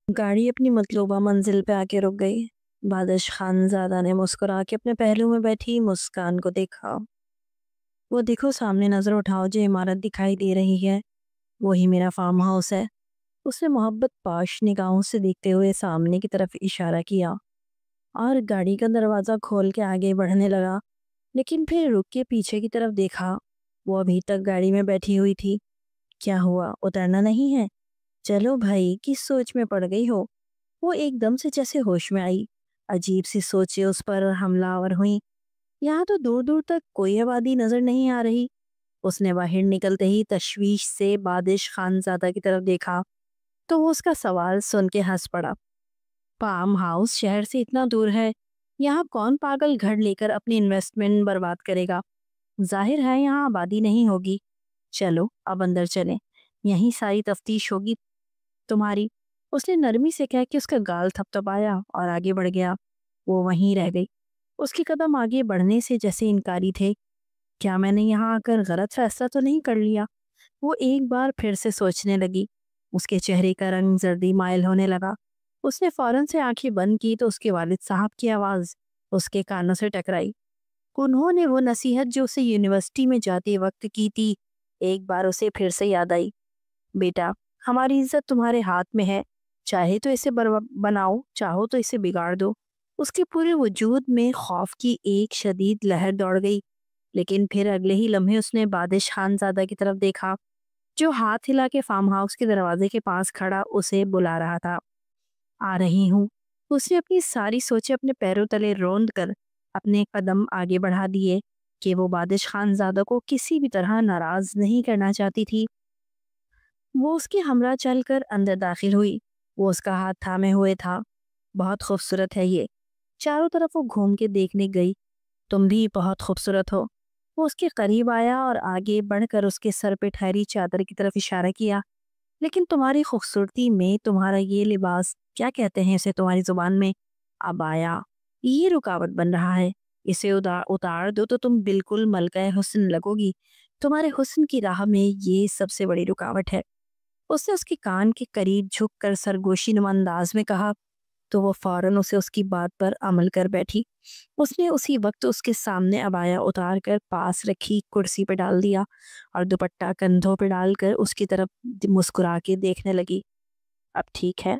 गाड़ी अपनी मतलूबा मंजिल पे आके रुक गई। बादिश खानजादा ने मुस्कुरा के अपने पहलू में बैठी मुस्कान को देखा। वो देखो सामने नजर उठाओ, जो इमारत दिखाई दे रही है वही मेरा फार्म हाउस है। उसने मोहब्बत पाश निगाहों से देखते हुए सामने की तरफ इशारा किया और गाड़ी का दरवाजा खोल के आगे बढ़ने लगा। लेकिन फिर रुक के पीछे की तरफ देखा। वो अभी तक गाड़ी में बैठी हुई थी। क्या हुआ, उतरना नहीं है? चलो भाई, किस सोच में पड़ गई हो? वो एकदम से जैसे होश में आई। अजीब सी सोचें उस पर हमलावर हुई। यहाँ तो दूर दूर तक कोई आबादी नजर नहीं आ रही। उसने बाहर निकलते ही तशवीश से बादिश खानजादा की तरफ देखा तो वो उसका सवाल सुन के हंस पड़ा। फार्म हाउस शहर से इतना दूर है, यहाँ कौन पागल घर लेकर अपनी इन्वेस्टमेंट बर्बाद करेगा? जाहिर है यहाँ आबादी नहीं होगी। चलो अब अंदर चलें, यहीं सारी तफ्तीश होगी तुम्हारी। उसने नरमी से कह के उसका गाल थपथपाया और आगे बढ़ गया। वो वहीं रह गई। उसके कदम आगे बढ़ने से जैसे इनकारी थे। क्या मैंने यहाँ आकर गलत फैसला तो नहीं कर लिया? वो एक बार फिर से सोचने लगी। उसके चेहरे का रंग जर्दी माइल होने लगा। उसने फौरन से आंखें बंद की तो उसके वालिद साहब की आवाज़ उसके कानों से टकराई। उन्होंने वो नसीहत जो उसे यूनिवर्सिटी में जाते वक्त की थी, एक बार उसे फिर से याद आई। बेटा, हमारी इज्जत तुम्हारे हाथ में है। चाहे तो इसे बनाओ, चाहो तो इसे बिगाड़ दो। उसके पूरे वजूद में खौफ की एक शदीद लहर दौड़ गई। लेकिन फिर अगले ही लम्हे उसने बादिश खानजादा की तरफ देखा, जो हाथ हिला के फार्म हाउस के दरवाजे के पास खड़ा उसे बुला रहा था। आ रही हूँ। उसने अपनी सारी सोचें अपने पैरों तले रौंद कर अपने कदम आगे बढ़ा दिए कि वो बादिश खानजादा को किसी भी तरह नाराज नहीं करना चाहती थी। वो उसके हमरा चलकर अंदर दाखिल हुई। वो उसका हाथ थामे हुए था। बहुत खूबसूरत है ये। चारों तरफ वो घूम के देखने गई। तुम भी बहुत खूबसूरत हो। वो उसके करीब आया और आगे बढ़कर उसके सर पे ठहरी चादर की तरफ इशारा किया। लेकिन तुम्हारी खूबसूरती में तुम्हारा ये लिबास, क्या कहते हैं इसे तुम्हारी जुबान में? अबाया। ये रुकावट बन रहा है। इसे उतार दो तो तुम बिल्कुल मलका हुस्न लगोगी। तुम्हारे हुस्न की राह में ये सबसे बड़ी रुकावट है। उसने उसके कान के करीब झुककर सरगोशी नुमा अंदाज में कहा तो वो फौरन उसे उसकी बात पर अमल कर बैठी। उसने उसी वक्त उसके सामने अबाया उतार कर पास रखी कुर्सी पर डाल दिया और दुपट्टा कंधों पर डालकर उसकी तरफ मुस्कुरा के देखने लगी। अब ठीक है।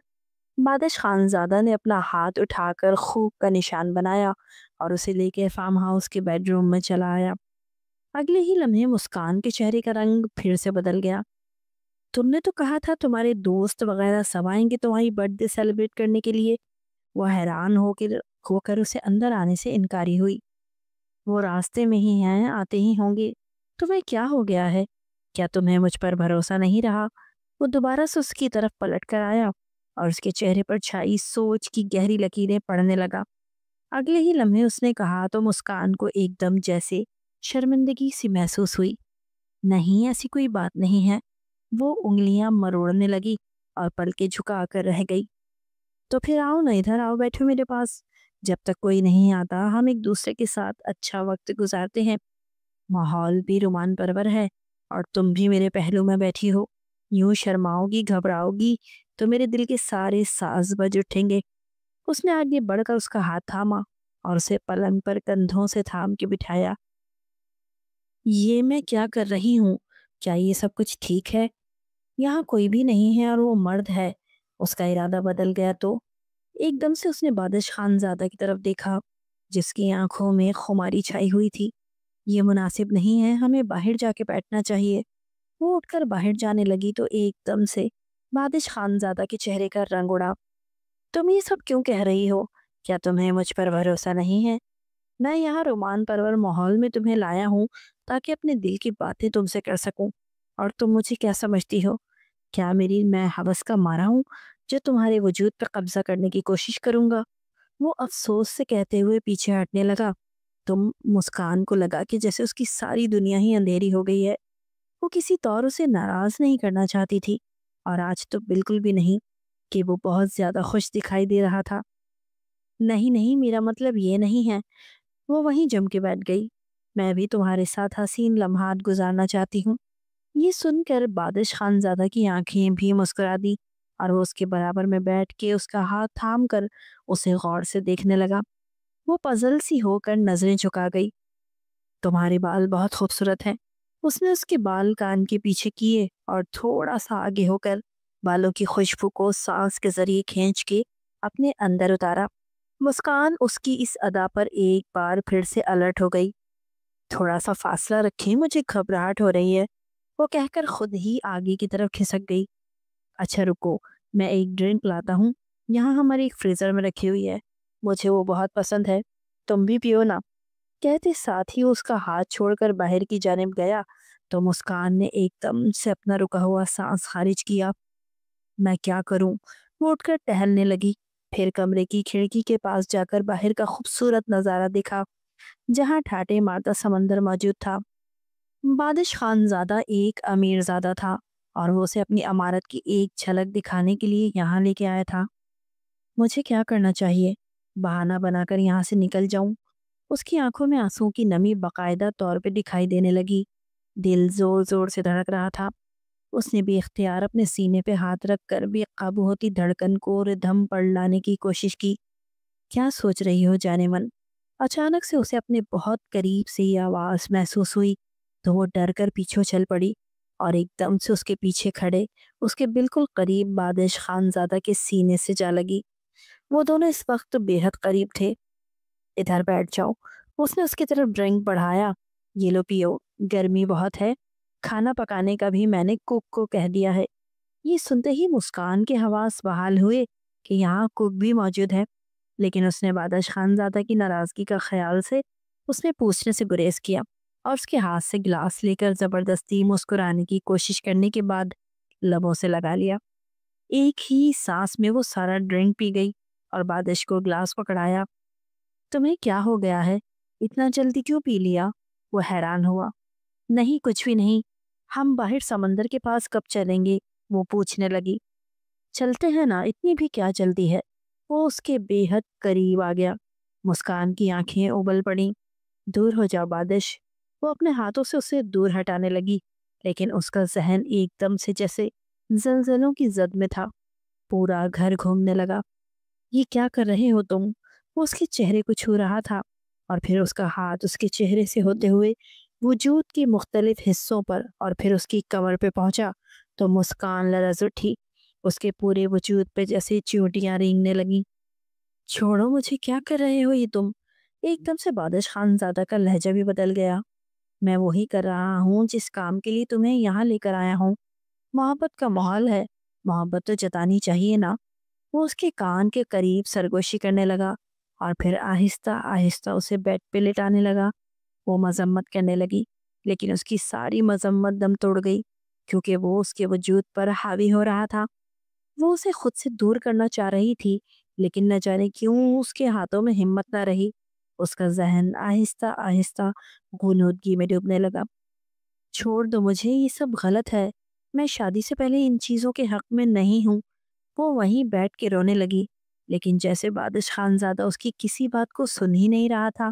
बादिश खानजादा ने अपना हाथ उठाकर खूब का निशान बनाया और उसे लेकर फार्म हाउस के बेडरूम में चला आया। अगले ही लम्हे मुस्कान के चेहरे का रंग फिर से बदल गया। तुमने तो कहा था तुम्हारे दोस्त वगैरह सब आएंगे तुम्हारी बर्थडे सेलिब्रेट करने के लिए। वो हैरान होकर उसे अंदर आने से इनकारी हुई। वो रास्ते में ही हैं, आते ही होंगे। तुम्हें क्या हो गया है? क्या तुम्हें मुझ पर भरोसा नहीं रहा? वो दोबारा से उसकी तरफ पलट कर आया और उसके चेहरे पर छाई सोच की गहरी लकीरें पड़ने लगा। अगले ही लम्हे उसने कहा तो मुस्कान को एकदम जैसे शर्मिंदगी सी महसूस हुई। नहीं, ऐसी कोई बात नहीं है। वो उंगलियां मरोड़ने लगी और पलके झुका कर रह गई। तो फिर आओ ना, इधर आओ, बैठो मेरे पास। जब तक कोई नहीं आता हम एक दूसरे के साथ अच्छा वक्त गुजारते हैं। माहौल भी रोमान परवर है और तुम भी मेरे पहलू में बैठी हो। यूं शर्माओगी, घबराओगी तो मेरे दिल के सारे साज बज उठेंगे। उसने आगे बढ़कर उसका हाथ थामा और उसे पलंग पर कंधों से थाम के बिठाया। ये मैं क्या कर रही हूँ? क्या ये सब कुछ ठीक है? यहाँ कोई भी नहीं है और वो मर्द है। उसका इरादा बदल गया तो एकदम से उसने बादिश खानजादा की तरफ देखा, जिसकी आंखों में खुमारी छाई हुई थी। ये मुनासिब नहीं है, हमें बाहर जाके बैठना चाहिए। वो उठकर बाहर जाने लगी तो एकदम से बादिश खानजादा के चेहरे का रंग उड़ा। तुम ये सब क्यों कह रही हो? क्या तुम्हें मुझ पर भरोसा नहीं है? मैं यहाँ रोमान परवर माहौल में तुम्हें लाया हूँ ताकि अपने दिल की बातें तुमसे कर सकूं। और तुम मुझे क्या समझती हो? क्या मैं हवस का मारा हूँ जो तुम्हारे वजूद पर कब्जा करने की कोशिश करूंगा? वो अफसोस से कहते हुए पीछे हटने लगा। तुम मुस्कान को लगा कि जैसे उसकी सारी दुनिया ही अंधेरी हो गई है। वो किसी तौर उसे नाराज नहीं करना चाहती थी और आज तो बिल्कुल भी नहीं कि वो बहुत ज्यादा खुश दिखाई दे रहा था। नहीं नहीं, मेरा मतलब ये नहीं है। वो वहीं जम के बैठ गई। मैं भी तुम्हारे साथ हसीन लम्हात गुजारना चाहती हूँ। ये सुनकर बादिश खानजादा की आंखें भी मुस्कुरा दी اور وہ اس کے برابر میں بیٹھ کے اس کا ہاتھ تھام کر اسے غور سے دیکھنے لگا۔ وہ پزل سی ہو کر نظریں جھکا گئی۔ تمہارے بال بہت خوبصورت ہیں۔ اس نے اس کے بال کان کے پیچھے کیے اور تھوڑا سا آگے ہو کر بالوں کی خوشبو کو سانس کے ذریعے کھینچ کے اپنے اندر اتارا۔ مسکان اس کی اس ادا پر ایک بار پھر سے الرٹ ہو گئی۔ تھوڑا سا فاصلہ رکھیں، مجھے گھبراہٹ ہو رہی ہے، وہ کہہ کر خود ہی آگے کی طرف کھسک گئی۔ اچھا رکو، میں ایک ڈرنک لاتا ہوں، یہاں ہماری ایک فریزر میں رکھی ہوئی ہے، مجھے وہ بہت پسند ہے، تم بھی پیو نا۔ کہتے ساتھ ہی اس کا ہاتھ چھوڑ کر باہر کی جانب گیا تو مسکان نے ایک دم سے اپنا رکا ہوا سانس خارج کیا۔ میں کیا کروں؟ وہ اٹھ کر ٹہلنے لگی، پھر کمرے کی کھڑکی کے پاس جا کر باہر کا خوبصورت نظارہ دیکھا جہاں ٹھاٹے مارتا سمندر موجود تھا۔ بادش خان زادہ ایک امیر زادہ تھا اور وہ اسے اپنی عمارت کی ایک جھلک دکھانے کے لیے یہاں لے کے آیا تھا۔ مجھے کیا کرنا چاہیے؟ بہانہ بنا کر یہاں سے نکل جاؤں؟ اس کی آنکھوں میں آنسوں کی نمی باقاعدہ طور پہ دکھائی دینے لگی۔ دل زور زور سے دھڑک رہا تھا۔ اس نے بھی اختیار اپنے سینے پہ ہاتھ رکھ کر بے قابو ہوتی دھڑکن کو ردھم پڑ لانے کی کوشش کی۔ کیا سوچ رہی ہو جانے من؟ اچانک سے اسے اپنے بہت قریب سے یہ آواز محسوس ہوئی تو وہ ڈر کر پیچھے چل پڑی اور ایک دم سے اس کے پیچھے کھڑے اس کے بالکل قریب بادش خان زادہ کے سینے سے جا لگی۔ وہ دونوں اس وقت بے حد قریب تھے۔ ادھر بیٹھ جاؤ، اس نے اس کی طرف ڈرنک بڑھایا۔ یہ لو پیو، گرمی بہت ہے، کھانا پکانے کا بھی میں نے کوک کو کہہ دیا ہے۔ یہ سنتے ہی مسکان کے حواس بحال ہوئے کہ یہاں کوک بھی موجود ہے، لیکن اس نے بادش خان زادہ کی ناراضگی کا خیال سے اس نے پوچھنے سے گریز کیا اور اس کے ہاتھ سے گلاس لے کر زبردستی مسکرانے کی کوشش کرنے کے بعد لبوں سے لگا لیا۔ ایک ہی سانس میں وہ سارا ڈرنک پی گئی اور بادش کو گلاس پکڑایا۔ تمہیں کیا ہو گیا ہے؟ اتنا جلدی کیوں پی لیا؟ وہ حیران ہوا۔ نہیں کچھ بھی نہیں، ہم باہر سمندر کے پاس کب چلیں گے؟ وہ پوچھنے لگی۔ چلتے ہیں نا، اتنی بھی کیا جلدی ہے؟ وہ اس کے بے حد قریب آ گیا۔ مسکان کی آنکھیں ابل پڑیں۔ دور ہو جاؤ بادش۔ وہ اپنے ہاتھوں سے اسے دور ہٹانے لگی، لیکن اس کا ذہن ایک دم سے جیسے زلزلوں کی زد میں تھا۔ پورا گھر گھومنے لگا۔ یہ کیا کر رہے ہو تم؟ وہ اس کے چہرے کو چھو رہا تھا اور پھر اس کا ہاتھ اس کے چہرے سے ہوتے ہوئے وجود کے مختلف حصوں پر اور پھر اس کی کمر پہ پہنچا تو مسکان لرز اٹھی۔ اس کے پورے وجود پہ جیسے چیونٹیاں رینگنے لگیں۔ چھوڑو مجھے، کیا کر رہے ہو یہ تم؟ ایک دم سے بادش خان زادہ کا لہجہ بھی بدل گیا۔ میں وہی کر رہا ہوں جس کام کے لیے تمہیں یہاں لے کر آیا ہوں۔ محبت کا ماحول ہے، محبت تو جتانی چاہیے نا۔ وہ اس کے کان کے قریب سرگوشی کرنے لگا اور پھر آہستہ آہستہ اسے بیڈ پہ لٹانے لگا۔ وہ مذمت کرنے لگی، لیکن اس کی ساری مذمت دم توڑ گئی کیونکہ وہ اس کے وجود پر حاوی ہو رہا تھا۔ وہ اسے خود سے دور کرنا چاہ رہی تھی، لیکن نہ جانے کیوں اس کے ہاتھوں میں ہمت نہ رہی۔ اس کا ذہن آہستہ آہستہ غنودگی میں ڈوبنے لگا۔ چھوڑ دو مجھے، یہ سب غلط ہے، میں شادی سے پہلے ان چیزوں کے حق میں نہیں ہوں۔ وہ وہیں بیٹھ کے رونے لگی، لیکن جیسے بادش خان زادہ اس کی کسی بات کو سن ہی نہیں رہا تھا۔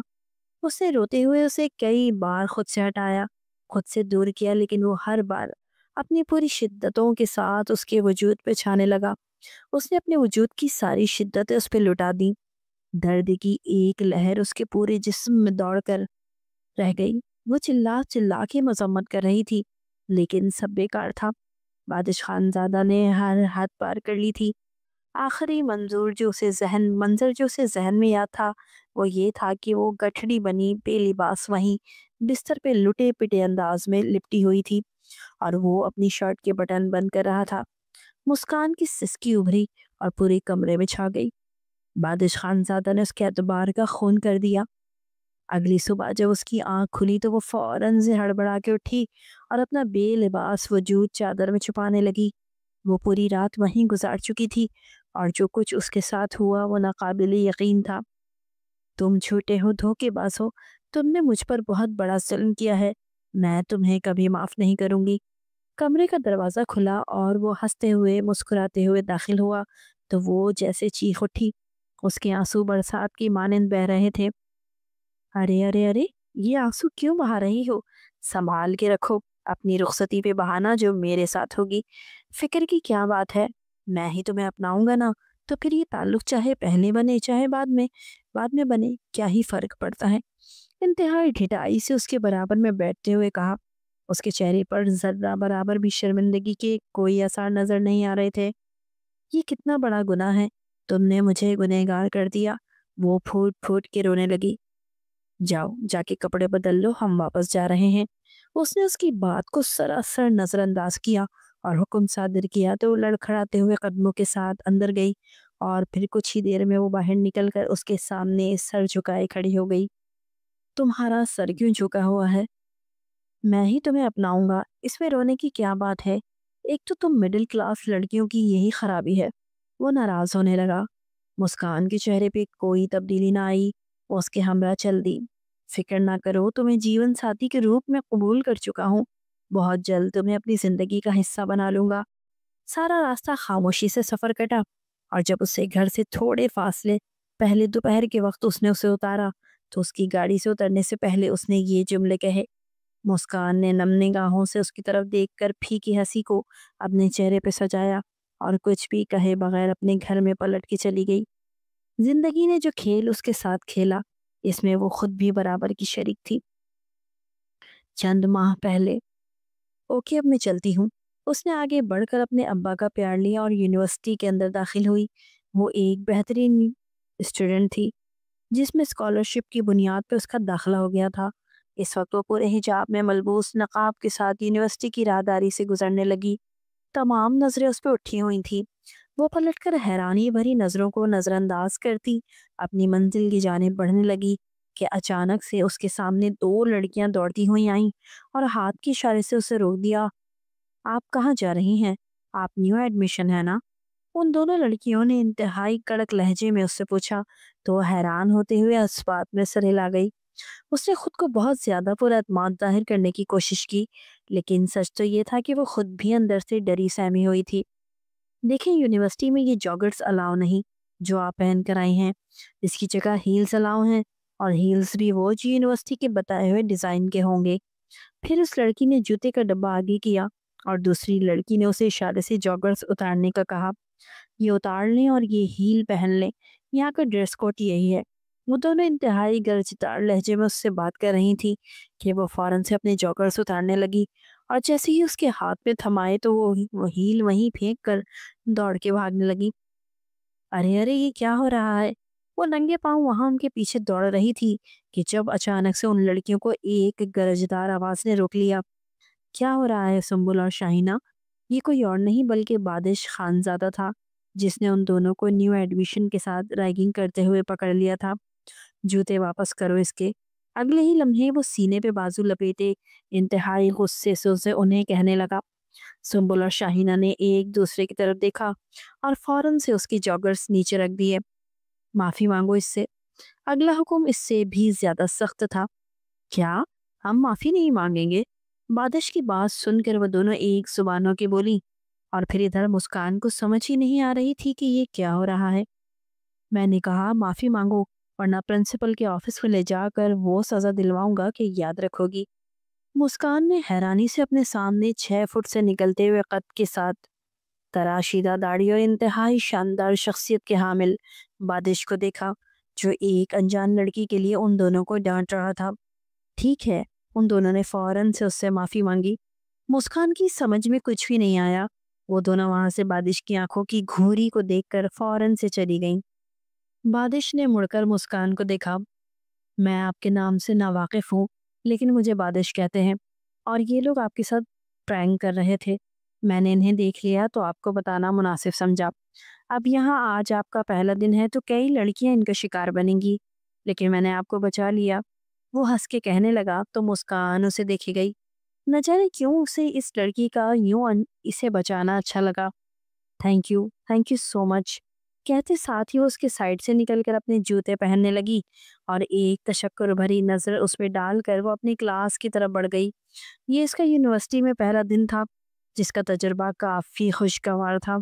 اس نے روتے ہوئے اسے کئی بار خود سے ہٹایا، خود سے دور کیا، لیکن وہ ہر بار اپنی پوری شدتوں کے ساتھ اس کے وجود پہ چھانے لگا۔ اس نے اپنے وجود کی ساری شدتیں اس پہ لٹا دیں۔ درد کی ایک لہر اس کے پورے جسم میں دوڑ کر رہ گئی۔ وہ چلا چلا کے مذمت کر رہی تھی، لیکن سب بیکار تھا۔ بادش خان زادہ نے ہر حد پار کر لی تھی۔ آخری منظر جو اسے ذہن میں یاد تھا وہ یہ تھا کہ وہ گٹھڑی بنی بے لباس وہیں بستر پہ لٹے پٹے انداز میں لپٹی ہوئی تھی اور وہ اپنی شرٹ کے بٹن بند کر رہا تھا۔ مسکان کی سسکی ابھری اور پورے کمرے میں چھا گئی۔ بادش خان زادہ نے اس کے اعتبار کا خون کر دیا۔ اگلی صبح جب اس کی آنکھ کھلی تو وہ فوراً سے ہڑبڑا کے اٹھی اور اپنا بے لباس وجود چادر میں چھپانے لگی۔ وہ پوری رات وہیں گزار چکی تھی اور جو کچھ اس کے ساتھ ہوا وہ ناقابل یقین تھا۔ تم جھوٹے ہو، دھوکے باز ہو، تم نے مجھ پر بہت بڑا ظلم کیا ہے، میں تمہیں کبھی معاف نہیں کروں گی۔ کمرے کا دروازہ کھلا اور وہ ہنستے ہوئے مسکراتے ہوئے داخل ہوا تو وہ جیسے چیخ اٹھی۔ اس کے آنسو برسات کی مانند بہ رہے تھے۔ ارے ارے ارے، یہ آنسو کیوں بہا رہی ہو؟ سنبھال کے رکھو، اپنی رخصتی پہ بہانا جو میرے ساتھ ہوگی۔ فکر کی کیا بات ہے؟ मैं ही तुम्हें अपनाऊंगा ना, तो फिर ये ताल्लुक चाहे पहले बने चाहे बाद में बने, क्या ही फर्क पड़ता है। इंतहाई ढिठाई से उसके बराबर में बैठते हुए कहा। उसके चेहरे पर जर्रा बराबर भी शर्मिंदगी के कोई आसार नजर नहीं आ रहे थे। ये कितना बड़ा गुनाह है, तुमने मुझे गुनहगार कर दिया। वो फूट फूट के रोने लगी। जाओ जाके कपड़े बदल लो, हम वापस जा रहे हैं। उसने उसकी बात को सरासर नजरअंदाज किया और हुक्म सादिर किया तो वो लड़खड़ाते हुए कदमों के साथ अंदर गई और फिर कुछ ही देर में वो बाहर निकलकर उसके सामने सर झुकाए खड़ी हो गई। तुम्हारा सर क्यों झुका हुआ है? मैं ही तुम्हें अपनाऊंगा, इसमें रोने की क्या बात है? एक तो तुम मिडिल क्लास लड़कियों की यही खराबी है। वो नाराज होने लगा। मुस्कान के चेहरे पे कोई तब्दीली ना आई। वो उसके हमरा चल दी। फिक्र ना करो, तुम्हें जीवन साथी के रूप में कबूल कर चुका हूँ। बहुत जल्द तुम्हें अपनी जिंदगी का हिस्सा बना लूंगा। सारा रास्ता खामोशी से सफर कटा और जब उसे घर से थोड़े फासले पहले दोपहर के वक्त उसने उसे उतारा तो उसकी गाड़ी से उतरने से पहले उसने ये जुमले कहे। मुस्कान ने नम निगाहों से उसकी तरफ देखकर फीकी हंसी को अपने चेहरे पे सजाया और कुछ भी कहे बगैर अपने घर में पलट के चली गई। जिंदगी ने जो खेल उसके साथ खेला, इसमें वो खुद भी बराबर की शरीक थी। चंद माह पहले। ओके, अब मैं चलती हूँ। उसने आगे बढ़कर अपने अब्बा का प्यार लिया और यूनिवर्सिटी के अंदर दाखिल हुई। वो एक बेहतरीन स्टूडेंट थी जिसमें स्कॉलरशिप की बुनियाद पर उसका दाखिला हो गया था। इस वक्त वो पूरे हिजाब में मलबूस नकाब के साथ यूनिवर्सिटी की राहदारी से गुजरने लगी। तमाम नजरें उस पर उठी हुई थी। वो पलटकर हैरानी भरी नजरों को नजरअंदाज करती अपनी मंजिल की जानिब बढ़ने लगी कि अचानक से उसके सामने दो लड़कियां दौड़ती हुई आईं और हाथ के इशारे से उसे रोक दिया। आप कहाँ जा रही हैं? आप न्यू एडमिशन है ना? उन दोनों लड़कियों ने इंतहाई कड़क लहजे में उससे पूछा तो वो हैरान होते हुए इस बात में सर हिला गई। उसने खुद को बहुत ज्यादा पुरअतमाद जाहिर करने की कोशिश की, लेकिन सच तो ये था कि वो खुद भी अंदर से डरी सहमी हुई थी। देखिए, यूनिवर्सिटी में ये जॉगर्स अलाउ नहीं जो आप पहन कर आई हैं। इसकी जगह हील्स अलाउ हैं, और हील्स भी वो जो यूनिवर्सिटी के बताए हुए डिजाइन के होंगे। फिर उस लड़की ने जूते का डब्बा आगे किया और दूसरी लड़की ने उसे इशारे से जॉगर्स उतारने का कहा। ये उतार लें और ये हील पहन लें, यहाँ का ड्रेस कोड यही है। वो दोनों इंतहाई गरजदार लहजे में उससे बात कर रही थी कि वो फौरन से अपने जॉगर्स उतारने लगी और जैसे ही उसके हाथ में थमाए तो वो हील वहीं फेंक कर दौड़ के भागने लगी। अरे अरे, ये क्या हो रहा है? वो नंगे पांव वहां उनके पीछे दौड़ रही थी कि जब अचानक से उन लड़कियों को एक गरजदार आवाज ने रोक लिया। क्या हो रहा है सुंबुल और शाहिना? ये कोई और नहीं बल्कि बादिश खानजादा था जिसने उन दोनों को न्यू एडमिशन के साथ रैगिंग करते हुए पकड़ लिया था। जूते वापस करो इसके। अगले ही लम्हे वो सीने पे बाजू लपेटे इंतहाई गुस्से से उसे उन्हें कहने लगा। सुंबुल और शाहिना ने एक दूसरे की तरफ देखा और फौरन से उसकी जॉगर्स नीचे रख दिए। माफी मांगो इससे। अगला हुक्म इससे भी ज्यादा सख्त था। क्या? हम माफी नहीं मांगेंगे? बादिश की बात सुनकर वो दोनों एक जुबान होके बोली और फिर इधर मुस्कान को समझ ही नहीं आ रही थी कि ये क्या हो रहा है। मैंने कहा माफी मांगो, वरना प्रिंसिपल के ऑफिस में ले जाकर वो सजा दिलवाऊंगा कि याद रखोगी। मुस्कान ने हैरानी से अपने सामने 6 फुट से निकलते हुए कद के साथ तराशीदा दाढ़ी और इंतहाई शानदार शख्सियत के हामिल बादिश को देखा जो एक अनजान लड़की के लिए उन दोनों को डांट रहा था। ठीक है, उन दोनों ने फौरन से उससे माफी मांगी। मुस्कान की समझ में कुछ भी नहीं आया। वो दोनों वहां से बादिश की आंखों की घूरी को देखकर फौरन से चली गईं। बादिश ने मुड़कर मुस्कान को देखा। मैं आपके नाम से नावाकिफ हूँ, लेकिन मुझे बादिश कहते हैं और ये लोग आपके साथ प्रैंक कर रहे थे। मैंने इन्हें देख लिया तो आपको बताना मुनासिब समझा। अब यहाँ आज आपका पहला दिन है तो कई लड़कियां इनका शिकार बनेंगी, लेकिन मैंने आपको बचा लिया। वो हंस के कहने लगा तो मुस्कान उसे देखी गई। न जाने क्यों उसे इस लड़की का इसे बचाना अच्छा लगा। थैंक यू सो मच, कहते साथ ही वो उसके साइड से निकलकर अपने जूते पहनने लगी और एक तशक्कुर भरी नजर उस पर डालकर वो अपनी क्लास की तरफ बढ़ गई। ये इसका यूनिवर्सिटी में पहला दिन था जिसका तजुर्बा काफी खुशगवार था।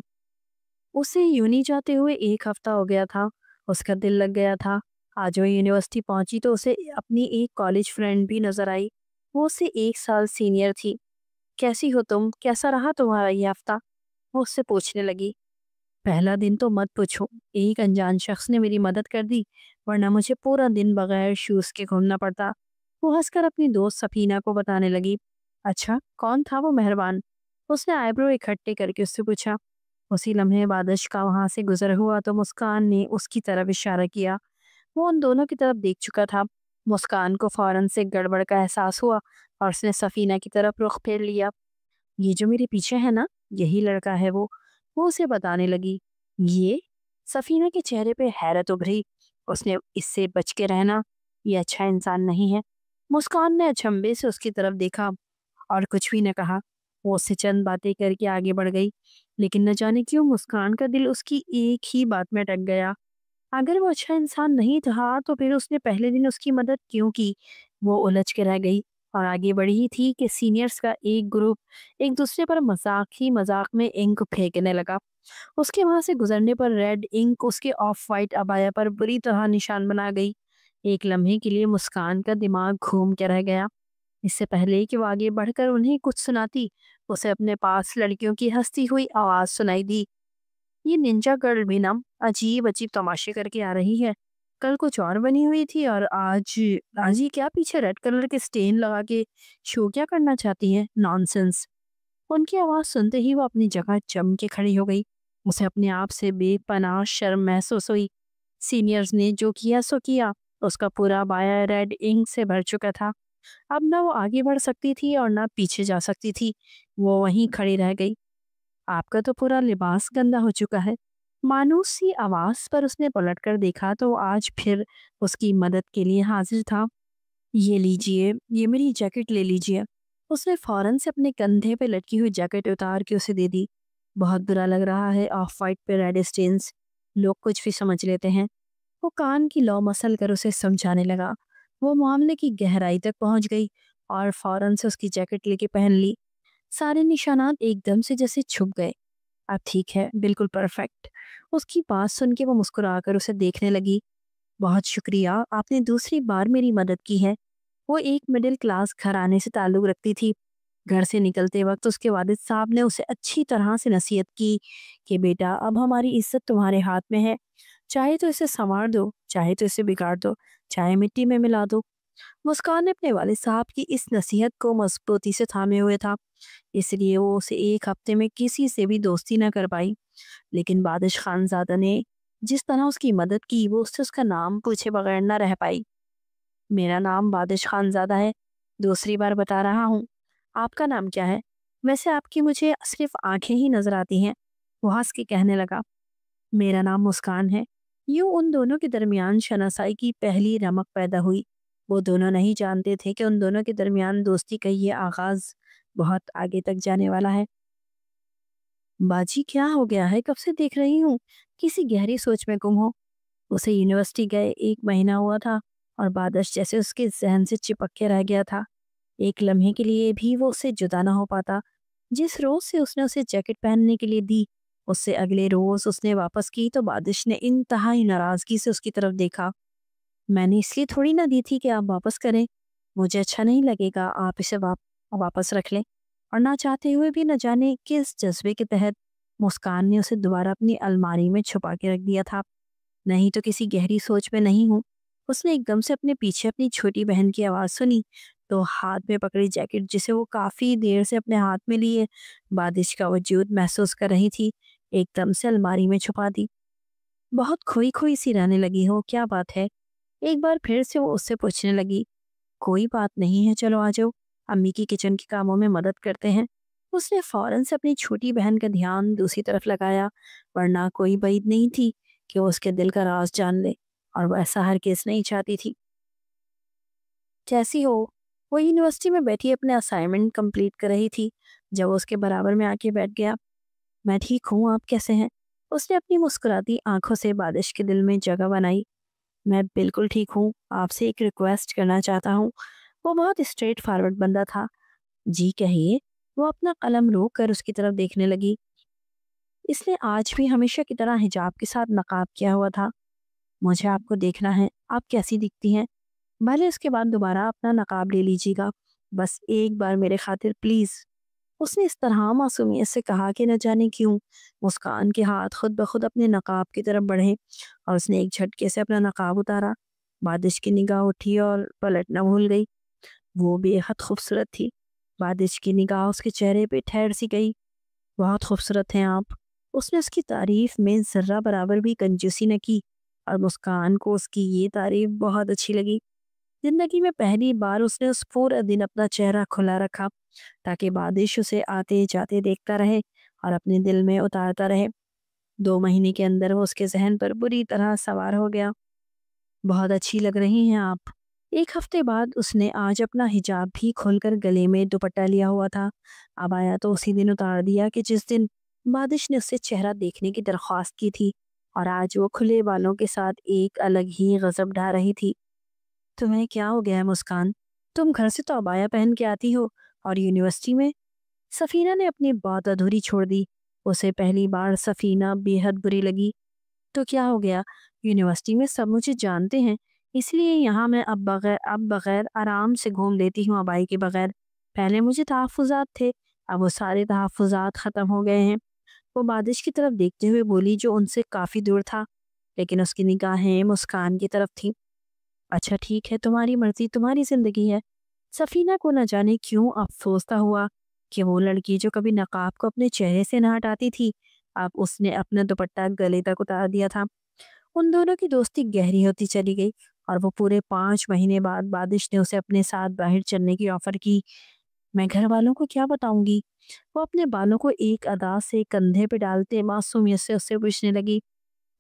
उसे यूनी जाते हुए 1 हफ्ता हो गया था। उसका दिल लग गया था। आज वो यूनिवर्सिटी पहुंची तो उसे अपनी एक कॉलेज फ्रेंड भी नजर आई। वो उससे 1 साल सीनियर थी। कैसी हो तुम? कैसा रहा तुम्हारा ये हफ्ता? वो उससे पूछने लगी। पहला दिन तो मत पूछो, एक अनजान शख्स ने मेरी मदद कर दी, वरना मुझे पूरा दिन बगैर शूज के घूमना पड़ता। वो हंसकर अपनी दोस्त सफीना को बताने लगी। अच्छा, कौन था वो मेहरबान? उसने आईब्रो इकट्ठे करके उससे पूछा। उसी लम्हे बादश का वहां से गुजर हुआ तो मुस्कान ने उसकी तरफ इशारा किया। वो उन दोनों की तरफ देख चुका था। मुस्कान को फौरन से गड़बड़ का एहसास हुआ और उसने सफीना की तरफ रुख फेर लिया। ये जो मेरे पीछे है ना, यही लड़का है वो उसे बताने लगी। ये? सफीना के चेहरे पे हैरत उभरी। उसने इससे बच के रहना, ये अच्छा इंसान नहीं है। मुस्कान ने अचंभे से उसकी तरफ देखा और कुछ भी न कहा। वो उससे चंद बातें करके आगे बढ़ गई, लेकिन न जाने क्यों मुस्कान का दिल उसकी एक ही बात में अटक गया। अगर वो अच्छा इंसान नहीं था तो फिर उसने पहले दिन उसकी मदद क्यों की? वो उलझ के रह गई और आगे बढ़ी ही थी कि सीनियर्स का एक ग्रुप एक दूसरे पर मजाक ही मजाक में इंक फेंकने लगा। उसके वहां से गुजरने पर रेड इंक उसके ऑफ वाइट अबाया पर बुरी तरह निशान बना गई। एक लम्हे के लिए मुस्कान का दिमाग घूम के रह गया। इससे पहले कि वो आगे बढ़कर उन्हें कुछ सुनाती, उसे अपने पास लड़कियों की हंसती हुई आवाज सुनाई दी। ये निंजा गर्ल भी ना अजीब अजीब तमाशे करके आ रही है। कल कुछ और बनी हुई थी और आज आज ये क्या पीछे रेड कलर के स्टेन लगा के शो क्या करना चाहती है? नॉनसेंस। उनकी आवाज सुनते ही वो अपनी जगह जम के खड़ी हो गई। उसे अपने आप से बेपनाह शर्म महसूस हुई। सीनियर्स ने जो किया सो किया। उसका पूरा बाया रेड इंक से भर चुका था। अब ना वो आगे बढ़ सकती थी और ना पीछे जा सकती थी। वो वहीं खड़ी रह गई। आपका तो पूरा लिबास गंदा हो चुका है। मायूस सी आवाज पर उसने पलटकर देखा तो वो आज फिर उसकी मदद के लिए हाजिर था। ये लीजिए, ये मेरी जैकेट ले लीजिए। उसने फौरन से अपने कंधे पे लटकी हुई जैकेट उतार के उसे दे दी। बहुत बुरा लग रहा है, ऑफ वाइट पे रेड स्टेन्स। लोग कुछ भी समझ लेते हैं। वो कान की लौ मसल कर उसे समझाने लगा। वो मामले की गहराई तक पहुंच गई और फौरन से उसकी जैकेट लेके पहन ली। सारे निशानात एकदम से जैसे छुप गए। अब ठीक है, बिल्कुल परफेक्ट। उसकी बात सुन के वो मुस्कुराकर उसे देखने लगी। बहुत शुक्रिया, आपने दूसरी बार मेरी मदद की है। वो एक मिडिल क्लास घराने से ताल्लुक रखती थी। घर से निकलते वक्त उसके वालिद साहब ने उसे अच्छी तरह से नसीहत की कि बेटा, अब हमारी इज्जत तुम्हारे हाथ में है। चाहे तो इसे संवार दो, चाहे तो इसे बिगाड़ दो, चाहे मिट्टी में मिला दो। मुस्कान ने अपने वालिद साहब की इस नसीहत को मजबूती से थामे हुए था। इसलिए वो उसे एक हफ्ते में किसी से भी दोस्ती न कर पाई। लेकिन बादिश खानजादा ने जिस तरह उसकी मदद की, वो उससे उसका नाम पूछे बगैर न रह पाई। मेरा नाम बादिश खानजादा है, दूसरी बार बता रहा हूँ। आपका नाम क्या है? वैसे आपकी मुझे सिर्फ आंखें ही नजर आती हैं। वो हंस के कहने लगा। मेरा नाम मुस्कान है। यूं उन दोनों के दरमियान शनासाई की पहली रमक पैदा हुई। वो दोनों नहीं जानते थे कि उन दोनों के दरमियान दोस्ती का ये आगाज बहुत आगे तक जाने वाला है। बाजी, क्या हो गया है? कब से देख रही हूँ किसी गहरी सोच में गुम हो। उसे यूनिवर्सिटी गए 1 महीना हुआ था और बादश जैसे उसके जहन से चिपक के रह गया था। एक लम्हे के लिए भी वो उससे जुदा ना हो पाता। जिस रोज से उसने उसे जैकेट पहनने के लिए दी, उससे अगले रोज उसने वापस की तो बादिश ने इंतहाई नाराजगी से उसकी तरफ देखा। मैंने इसलिए थोड़ी ना दी थी कि आप वापस करें। मुझे अच्छा नहीं लगेगा आप इसे वापस रख लें। और ना चाहते हुए भी न जाने किस जज्बे के तहत मुस्कान ने उसे दोबारा अपनी अलमारी में छुपा के रख दिया था। नहीं तो किसी गहरी सोच में नहीं हूँ। उसने एकदम से अपने पीछे अपनी छोटी बहन की आवाज़ सुनी तो हाथ में पकड़ी जैकेट, जिसे वो काफ़ी देर से अपने हाथ में लिए बारिश का वजूद महसूस कर रही थी, एकदम से अलमारी में छुपा दी। बहुत खोई खोई सी रहने लगी हो, क्या बात है? एक बार फिर से वो उससे पूछने लगी। कोई बात नहीं है, चलो आ जाओ, अम्मी की किचन के कामों में मदद करते हैं। उसने फौरन से अपनी छोटी बहन का ध्यान दूसरी तरफ लगाया, वरना कोई बात नहीं थी कि वो उसके दिल का राज जान ले, और वो ऐसा हरगिज़ नहीं चाहती थी। कैसी हो? वो यूनिवर्सिटी में बैठी अपने असाइनमेंट कंप्लीट कर रही थी जब वो उसके बराबर में आके बैठ गया। मैं ठीक हूँ, आप कैसे हैं? उसने अपनी मुस्कुराती आंखों से बारिश के दिल में जगह बनाई। मैं बिल्कुल ठीक हूँ, आपसे एक रिक्वेस्ट करना चाहता हूँ। वो बहुत स्ट्रेट फॉरवर्ड बंदा था। जी कहिए। वो अपना कलम रोक कर उसकी तरफ देखने लगी। इसने आज भी हमेशा की तरह हिजाब के साथ नकाब किया हुआ था। मुझे आपको देखना है, आप कैसी दिखती हैं। भले इसके बाद दोबारा अपना नकाब ले लीजिएगा, बस एक बार मेरे खातिर प्लीज। उसने इस तरह मासूमियत से कहा कि न जाने क्यों मुस्कान के हाथ खुद ब खुद अपने नकाब की तरफ बढ़े और उसने एक झटके से अपना नकाब उतारा। बादिश की निगाह उठी और पलटना भूल गई। वो बेहद खूबसूरत थी। बादिश की निगाह उसके चेहरे पे ठहर सी गई। बहुत खूबसूरत हैं आप। उसने उसकी तारीफ में जर्रा बराबर भी कंजूसी न की और मुस्कान को उसकी ये तारीफ बहुत अच्छी लगी। जिंदगी में पहली बार उसने उस पूरे दिन अपना चेहरा खुला रखा ताकि बादिश उसे आते जाते देखता रहे और अपने दिल में उतारता रहे। 2 महीने के अंदर वो उसके जहन पर बुरी तरह सवार हो गया। बहुत अच्छी लग रही हैं आप। एक हफ्ते बाद उसने आज अपना हिजाब भी खोलकर गले में दुपट्टा लिया हुआ था। अब आया तो उसी दिन उतार दिया कि जिस दिन बादिश ने उससे चेहरा देखने की दरख्वास्त की थी, और आज वो खुले बालों के साथ एक अलग ही गजब ढा रही थी। तुम्हें क्या हो गया है मुस्कान? तुम घर से तो अबाया पहन के आती हो और यूनिवर्सिटी में? सफीना ने अपनी बात अधूरी छोड़ दी। उसे पहली बार सफीना बेहद बुरी लगी। तो क्या हो गया? यूनिवर्सिटी में सब मुझे जानते हैं, इसलिए यहाँ मैं अब बगैर आराम से घूम लेती हूँ अबाई के बगैर। पहले मुझे तहफ़्फ़ुज़ात थे, अब वो सारे तहफ़्फ़ुज़ात ख़त्म हो गए हैं। वो बादिश की तरफ देखते हुए बोली जो उनसे काफ़ी दूर था, लेकिन उसकी निगाहें मुस्कान की तरफ थीं। अच्छा ठीक है, तुम्हारी मर्जी, तुम्हारी जिंदगी है। सफीना को न जाने क्यों अफसोसता हुआ कि वो लड़की जो कभी नकाब को अपने चेहरे से न हटाती थी, अब उसने अपना दुपट्टा गले तक उतार दिया था। उन दोनों की दोस्ती गहरी होती चली गई और वो पूरे 5 महीने बाद बादिश ने उसे अपने साथ बाहर चलने की ऑफर की। मैं घर वालों को क्या बताऊंगी? वो अपने बालों को एक अदा से कंधे पे डालते मासूमियत से उससे पूछने लगी।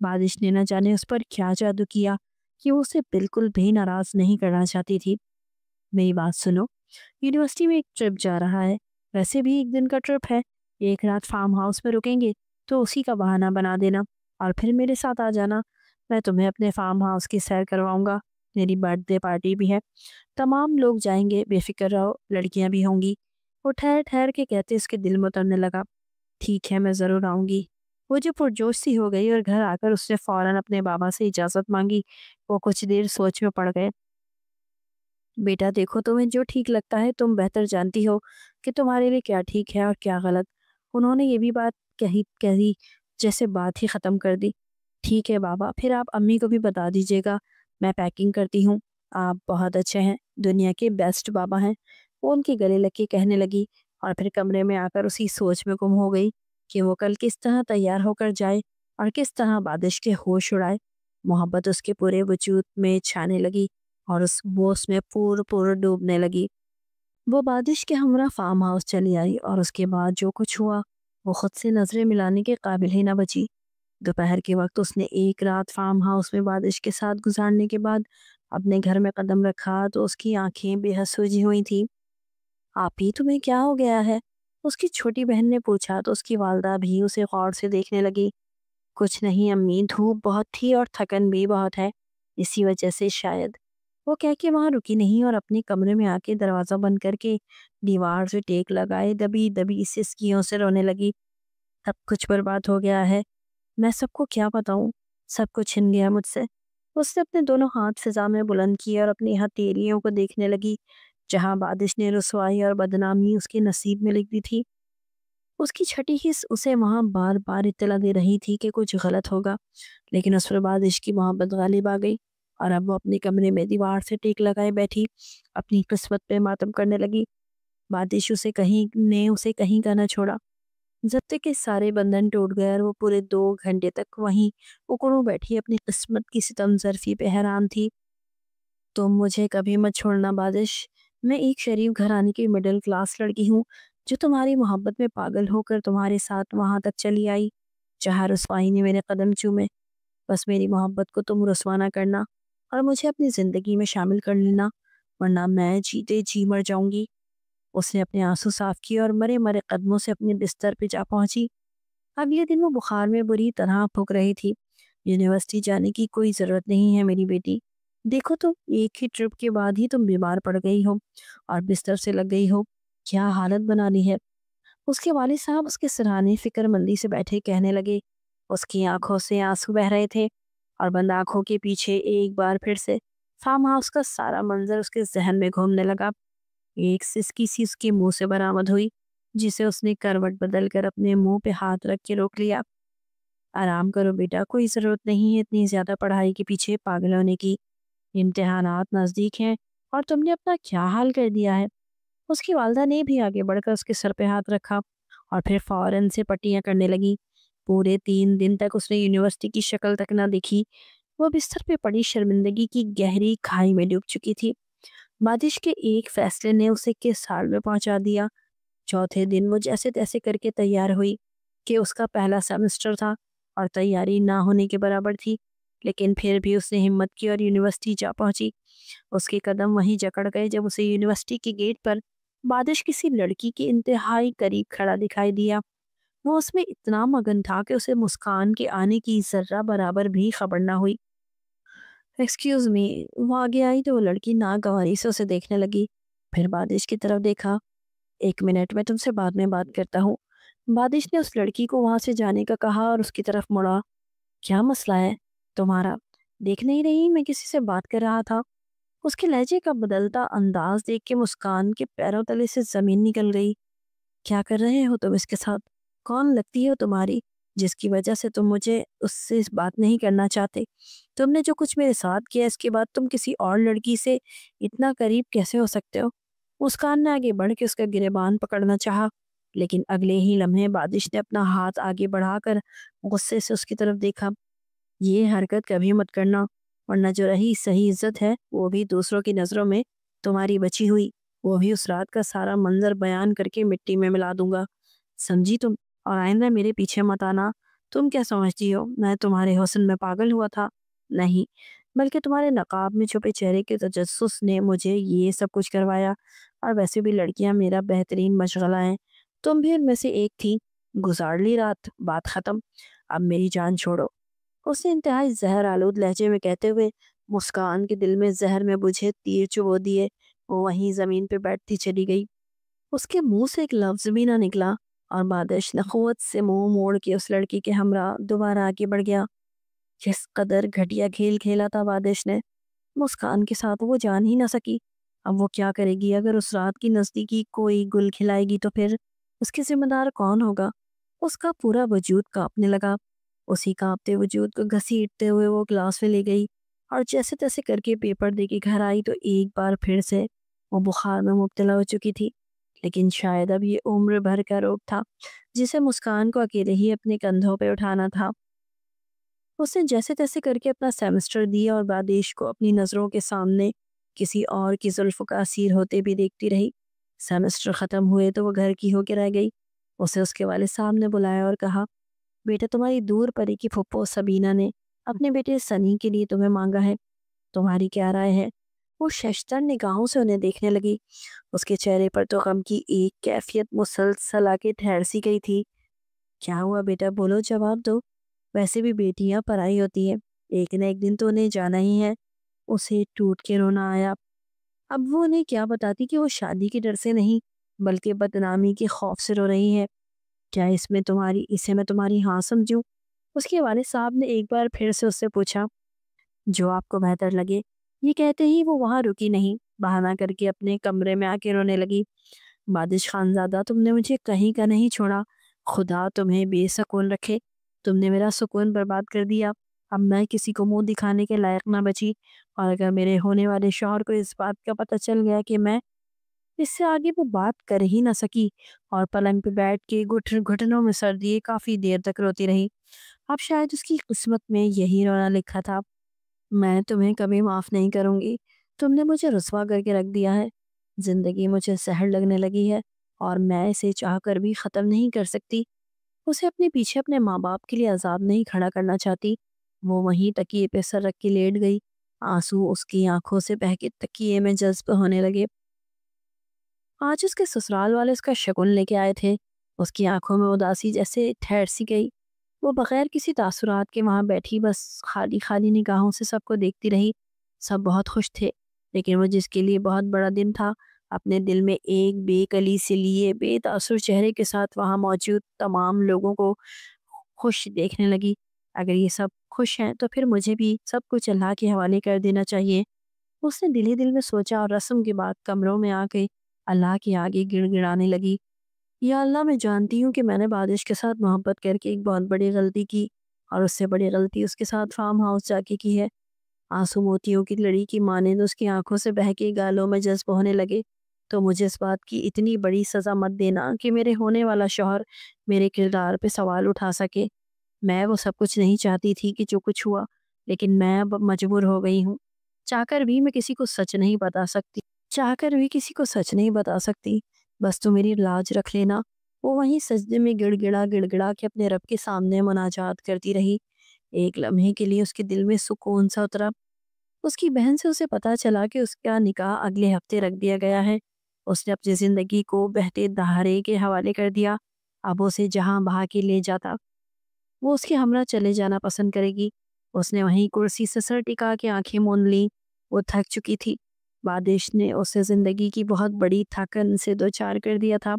बादिश ने न जाने उस पर क्या जादू किया कि वो उसे बिल्कुल भी नाराज नहीं करना चाहती थी। मेरी बात सुनो, यूनिवर्सिटी में एक ट्रिप जा रहा है, वैसे भी एक दिन का ट्रिप है। एक रात फार्म हाउस में रुकेंगे, तो उसी का बहाना बना देना और फिर मेरे साथ आ जाना। मैं तुम्हें अपने फार्म हाउस की सैर करवाऊंगा। मेरी बर्थडे पार्टी भी है, तमाम लोग जाएंगे, बेफिक्र रहो, लड़कियां भी होंगी। वो ठहर ठहर के कहते उसके दिल में उतरने लगा। ठीक है, मैं ज़रूर आऊंगी। वो जो पुरजोश सी हो गई और घर आकर उसने फौरन अपने बाबा से इजाज़त मांगी। वो कुछ देर सोच में पड़ गए। बेटा देखो, तुम्हें जो ठीक लगता है तुम बेहतर जानती हो कि तुम्हारे लिए क्या ठीक है और क्या गलत। उन्होंने ये भी बात कही कही जैसे बात ही ख़त्म कर दी। ठीक है बाबा, फिर आप अम्मी को भी बता दीजिएगा। मैं पैकिंग करती हूँ। आप बहुत अच्छे हैं, दुनिया के बेस्ट बाबा हैं। वो उनके गले लग के कहने लगी और फिर कमरे में आकर उसी सोच में गुम हो गई कि वो कल किस तरह तैयार होकर जाए और किस तरह बारिश के होश उड़ाए। मोहब्बत उसके पूरे वजूद में छाने लगी और वो उसमें पूर पूर डूबने लगी। वो बारिश के हमरा फार्म हाउस चली आई और उसके बाद जो कुछ हुआ वो खुद से नजरें मिलाने के काबिल ही ना बची। दोपहर के वक्त उसने एक रात फार्म हाउस में बारिश के साथ गुजारने के बाद अपने घर में कदम रखा तो उसकी आंखें बेहद सूजी हुई थी। आप ही, तुम्हें क्या हो गया है? उसकी छोटी बहन ने पूछा तो उसकी वालदा भी उसे गौर से देखने लगी। कुछ नहीं अम्मी, धूप बहुत थी और थकन भी बहुत है, इसी वजह से शायद। वो कह के वहां रुकी नहीं और अपने कमरे में आके दरवाजा बंद करके दीवार से टेक लगाए दबी दबी सिसकियों से रोने लगी। सब कुछ बर्बाद हो गया है, मैं सबको क्या बताऊं, सब कुछ छिन गया मुझसे। उसने अपने दोनों हाथ फिजा में बुलंद किए और अपनी हथेलियों को देखने लगी जहां बारिश ने रुसवाई और बदनामी उसके नसीब में लिख दी थी। उसकी छठी हिस्स उसे वहां बार बार इत्तला दे रही थी कि कुछ गलत होगा, लेकिन उस पर बारिश की मोहब्बत गालिब आ गई और अब वो अपने कमरे में दीवार से टेक लगाए बैठी अपनी किस्मत पे मातम करने लगी। बारिश उसे कहीं का न छोड़ा। जब तक के सारे बंधन टूट गए और वो पूरे 2 घंटे तक वहीं उकड़ू बैठी अपनी किस्मत की सितम जरफी पे हैरान थी। तुम मुझे कभी मत छोड़ना बादिश। मैं एक शरीफ घराने की मिडिल क्लास लड़की हूँ जो तुम्हारी मोहब्बत में पागल होकर तुम्हारे साथ वहां तक चली आई जहाँ रुसवाई ने मेरे कदम चूमे। बस मेरी मोहब्बत को तुम रुसवा ना करना और मुझे अपनी जिंदगी में शामिल कर लेना, वरना मैं जीते जी मर जाऊंगी। उसने अपने आंसू साफ किए और मरे मरे कदमों से अपने बिस्तर पे जा पहुंची। अगले दिन वो बुखार में बुरी तरह फूक रही थी। यूनिवर्सिटी जाने की कोई ज़रूरत नहीं है मेरी बेटी। देखो तो एक ही ट्रिप के बाद ही तुम बीमार पड़ गई हो और बिस्तर से लग गई हो। क्या हालत बना ली है। उसके वालिद साहब उसके सिरहाने फिक्रमंदी से बैठे कहने लगे। उसकी आंखों से आंसू बह रहे थे और बंद आंखों के पीछे एक बार फिर से फार्म हाउस का सारा मंजर उसके जहन में घूमने लगा। एक सिसकी सी उसके मुंह से बरामद हुई। जिसे उसने करवट बदल कर अपने मुंह पे हाथ रख के रोक लिया। आराम करो बेटा, कोई ज़रूरत नहीं है इतनी ज़्यादा पढ़ाई के पीछे पागल होने की। इम्तिहानात नज़दीक हैं और तुमने अपना क्या हाल कर दिया है। उसकी वालदा ने भी आगे बढ़कर उसके सर पे हाथ रखा और फिर फौरन से पट्टियां करने लगी। पूरे 3 दिन तक उसने यूनिवर्सिटी की शक्ल तक ना देखी। वो बिस्तर पे पड़ी शर्मिंदगी की गहरी खाई में डूब चुकी थी। बारिश के एक फैसले ने उसे किस साल में पहुंचा दिया। चौथे दिन वो जैसे तैसे करके तैयार हुई कि उसका पहला सेमेस्टर था और तैयारी ना होने के बराबर थी। लेकिन फिर भी उसने हिम्मत की और यूनिवर्सिटी जा पहुंची। उसके कदम वहीं जकड़ गए जब उसे यूनिवर्सिटी के गेट पर बादिश किसी लड़की के इंतहाई करीब खड़ा दिखाई दिया। वो उसमें इतना मगन था कि उसे मुस्कान के आने की जर्रा बराबर भी खबर ना हुई। Excuse me. वो आगे आई तो वो लड़की नागवारी से उसे देखने लगी। फिर बादिश की तरफ देखा। 1 मिनट, मैं तुमसे बाद में बात करता हूँ। बादिश ने उस लड़की को वहां से जाने का कहा और उसकी तरफ मुड़ा। क्या मसला है तुम्हारा? देख नहीं रही मैं किसी से बात कर रहा था। उसके लहजे का बदलता अंदाज देख के मुस्कान के पैरों तले से जमीन निकल गई। क्या कर रहे हो तुम इसके साथ? कौन लगती हो तुम्हारी जिसकी वजह से तुम मुझे उससे इस बात नहीं करना चाहते? तुमने जो कुछ मेरे साथ किया इसके बाद तुम किसी और लड़की से इतना करीब कैसे हो सकते हो? मुस्कान ने आगे बढ़ के उसका गिरेबान पकड़ना चाहा, लेकिन अगले ही लम्हे बादिश ने अपना हाथ आगे बढ़ाकर गुस्से से उसकी तरफ देखा। ये हरकत कभी मत करना, वरना जो रही सही इज्जत है वो भी दूसरों की नज़रों में तुम्हारी बची हुई, वो भी उस रात का सारा मंजर बयान करके मिट्टी में मिला दूंगा। समझी तुम? और आइंदा मेरे पीछे मत आना। तुम क्या समझती हो मैं तुम्हारे हुस्न में पागल हुआ था? नहीं, बल्कि तुम्हारे नकाब में छुपे चेहरे के तजस्सुस ने मुझे ये सब कुछ करवाया। और वैसे भी लड़कियां मेरा बेहतरीन मशगला हैं। तुम भी उनमें से एक थी। गुजार ली रात, बात खत्म। अब मेरी जान छोड़ो। उसने इंतहाई जहर आलूद लहजे में कहते हुए मुस्कान के दिल में जहर में बुझे तीर चुबो दिए। वो वहीं जमीन पे बैठती चली गई। उसके मुंह से एक लफ्ज भी ना निकला और बादिश नखुवत से मुंह मोड़ के उस लड़की के हमरा दोबारा आगे बढ़ गया। जिस कदर घटिया खेल खेला था बादिश ने मुस्कान के साथ, वो जान ही ना सकी। अब वो क्या करेगी? अगर उस रात की नजदीकी कोई गुल खिलाएगी तो फिर उसके जिम्मेदार कौन होगा? उसका पूरा वजूद कांपने लगा। उसी कांपते वजूद को घसीटते हुए वो क्लास में ले गई और जैसे तैसे करके पेपर दे के घर आई तो एक बार फिर से वो बुखार में मुब्तला हो चुकी थी। लेकिन शायद अब ये उम्र भर का रोग था जिसे मुस्कान को अकेले ही अपने कंधों पे उठाना था। उसने जैसे तैसे करके अपना सेमेस्टर दिया और बादेश को अपनी नज़रों के सामने किसी और की जुल्फ़ों का असीर होते भी देखती रही। सेमेस्टर ख़त्म हुए तो वो घर की होके रह गई। उसे उसके वाले साहब ने बुलाया और कहा, बेटा तुम्हारी दूर परी की फुप्पो सबीना ने अपने बेटे सनी के लिए तुम्हें मांगा है। तुम्हारी क्या राय है? वो शशतर निगाहों से उन्हें देखने लगी। उसके चेहरे पर तो गम की एक कैफियत मुसलसल आके ठहर सी गई थी। क्या हुआ बेटा, बोलो, जवाब दो। वैसे भी बेटियां पराई होती है, एक न एक दिन तो उन्हें जाना ही है। उसे टूट के रोना आया। अब वो उन्हें क्या बताती कि वो शादी के डर से नहीं बल्कि बदनामी के खौफ से रो रही है। क्या इसे मैं तुम्हारी हाँ समझूं? उसके वाले साहब ने एक बार फिर से उससे पूछा। जो आपको बेहतर लगे। ये कहते ही वो वहां रुकी नहीं, बहाना करके अपने कमरे में आके रोने लगी। बादिश खानजादा, तुमने मुझे कहीं का नहीं छोड़ा। खुदा तुम्हें बेसुकून रखे। तुमने मेरा सुकून बर्बाद कर दिया। अब मैं किसी को मुंह दिखाने के लायक ना बची। और अगर मेरे होने वाले शौहर को इस बात का पता चल गया कि मैं इससे आगे वो बात कर ही ना सकी और पलंग पे बैठ के घुटनों में सर दिए काफी देर तक रोती रही। अब शायद उसकी किस्मत में यही रोना लिखा था। मैं तुम्हें कभी माफ नहीं करूंगी। तुमने मुझे रुसवा करके रख दिया है। जिंदगी मुझे जहर लगने लगी है और मैं इसे चाहकर भी खत्म नहीं कर सकती। उसे अपने पीछे अपने माँ बाप के लिए अजाब नहीं खड़ा करना चाहती। वो वहीं तकिए पे सर रख के लेट गई। आंसू उसकी आंखों से बह के तकिए में जज्ब होने लगे। आज उसके ससुराल वाले उसका शगुन लेके आए थे। उसकी आंखों में उदासी जैसे ठहर सी गई। वो बगैर किसी तासुरात के वहां बैठी बस खाली खाली निगाहों से सबको देखती रही। सब बहुत खुश थे, लेकिन वो जिसके लिए बहुत बड़ा दिन था अपने दिल में एक बेकली से लिए बेतासुर चेहरे के साथ वहां मौजूद तमाम लोगों को खुश देखने लगी। अगर ये सब खुश हैं तो फिर मुझे भी सब कुछ अल्लाह के हवाले कर देना चाहिए। उसने दिल ही दिल में सोचा और रस्म के बाद कमरों में आके अल्लाह के आगे गिड़गिड़ाने लगी। یا اللہ، میں جانتی ہوں کہ میں نے بادش کے ساتھ محبت کر کے ایک بہت بڑی غلطی کی، اور اس سے بڑی غلطی اس کے ساتھ فارم ہاؤس جا کے کی ہے۔ آنسو موتیوں کی لڑی کی مانند اس کی آنکھوں سے بہہ کے گالوں میں جذب ہونے لگے۔ تو مجھے اس بات کی اتنی بڑی سزا مت دینا کہ میرے ہونے والا شوہر میرے کردار پہ سوال اٹھا سکے۔ میں وہ سب کچھ نہیں چاہتی تھی کہ جو کچھ ہوا، لیکن میں اب مجبور ہو گئی ہوں۔ چاہ کر بھی میں کسی کو سچ نہیں بتا سکتی، چاہ کر بھی کسی کو سچ نہیں بتا سکتی۔ بس تو میری لاج رکھ لینا۔ وہ وہیں سجدے میں گڑ گڑا گڑ گڑا کے اپنے رب کے سامنے مناجات کرتی رہی۔ ایک لمحے کے لیے اس کے دل میں سکون سا اترا۔ اس کی بہن سے اسے پتا چلا کہ اس کا نکاح اگلے ہفتے رکھ دیا گیا ہے۔ اس نے اپنی زندگی کو بہتے دہاڑے کے حوالے کر دیا۔ اب اسے جہاں بہا کے لے جاتا وہ اس کے ہمراہ چلے جانا پسند کرے گی۔ اس نے وہیں کرسی سے سر ٹکا کے آنکھیں مون لیں۔ وہ تھک چکی تھی۔ بادش نے اسے زندگی کی بہت بڑی تھکن سے دوچار کر دیا تھا۔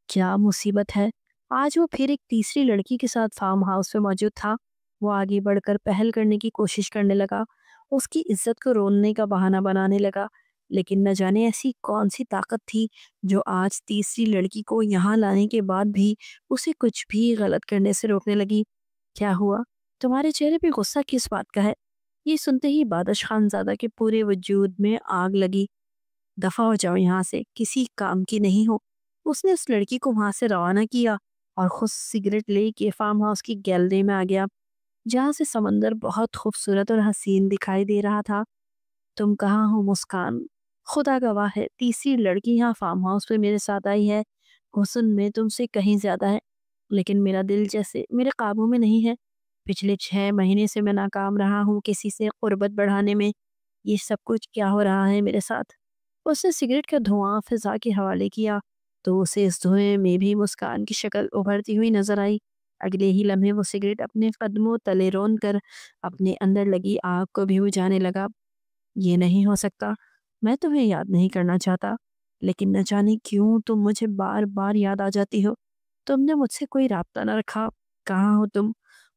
کیا مصیبت ہے، آج وہ پھر ایک تیسری لڑکی کے ساتھ فارم ہاؤس میں موجود تھا۔ وہ آگے بڑھ کر پہل کرنے کی کوشش کرنے لگا، اس کی عزت کو روننے کا بہانہ بنانے لگا، لیکن نہ جانے ایسی کون سی طاقت تھی جو آج تیسری لڑکی کو یہاں لانے کے بعد بھی اسے کچھ بھی غلط کرنے سے روکنے لگی۔ کیا ہوا؟ تمہارے چہرے پہ غصہ کس بات کا ہے؟ یہ سنتے ہی بادش خان زادہ کے پورے وجود میں آگ لگی۔ دفع ہو جاؤ یہاں سے، کسی کام کی نہیں ہو۔ اس نے اس لڑکی کو وہاں سے روانہ کیا اور خود سگریٹ لے کے فارم ہاؤس کی گیلری میں آ گیا، جہاں سے سمندر بہت خوبصورت اور حسین دکھائی دے رہا تھا۔ تم کہاں ہو مسکان؟ خدا گواہ ہے، تیسری لڑکی یہاں فارم ہاؤس پہ میرے ساتھ آئی ہے۔ حسن میں تم سے کہیں زیادہ ہے، لیکن میرا دل جیسے میرے قابو میں نہیں ہے۔ پچھلے 6 مہینے سے میں ناکام رہا ہوں کسی سے قربت بڑھانے میں۔ یہ سب کچھ کیا ہو رہا ہے میرے ساتھ؟ اس نے سگریٹ کا دھواں فضا کے حوالے کیا تو اسے اس دھوئیں میں بھی مسکان کی شکل ابھرتی ہوئی نظر آئی۔ اگلے ہی لمحے وہ سگریٹ اپنے قدموں تلے رون کر اپنے اندر لگی آگ کو بھی بجھانے لگا۔ یہ نہیں ہو سکتا، میں تمہیں یاد نہیں کرنا چاہتا، لیکن نہ جانے کیوں تم مجھے بار بار یاد آ جاتی ہو۔ تم نے مجھ سے کوئی رابطہ نہ رکھا، کہاں ہو تم؟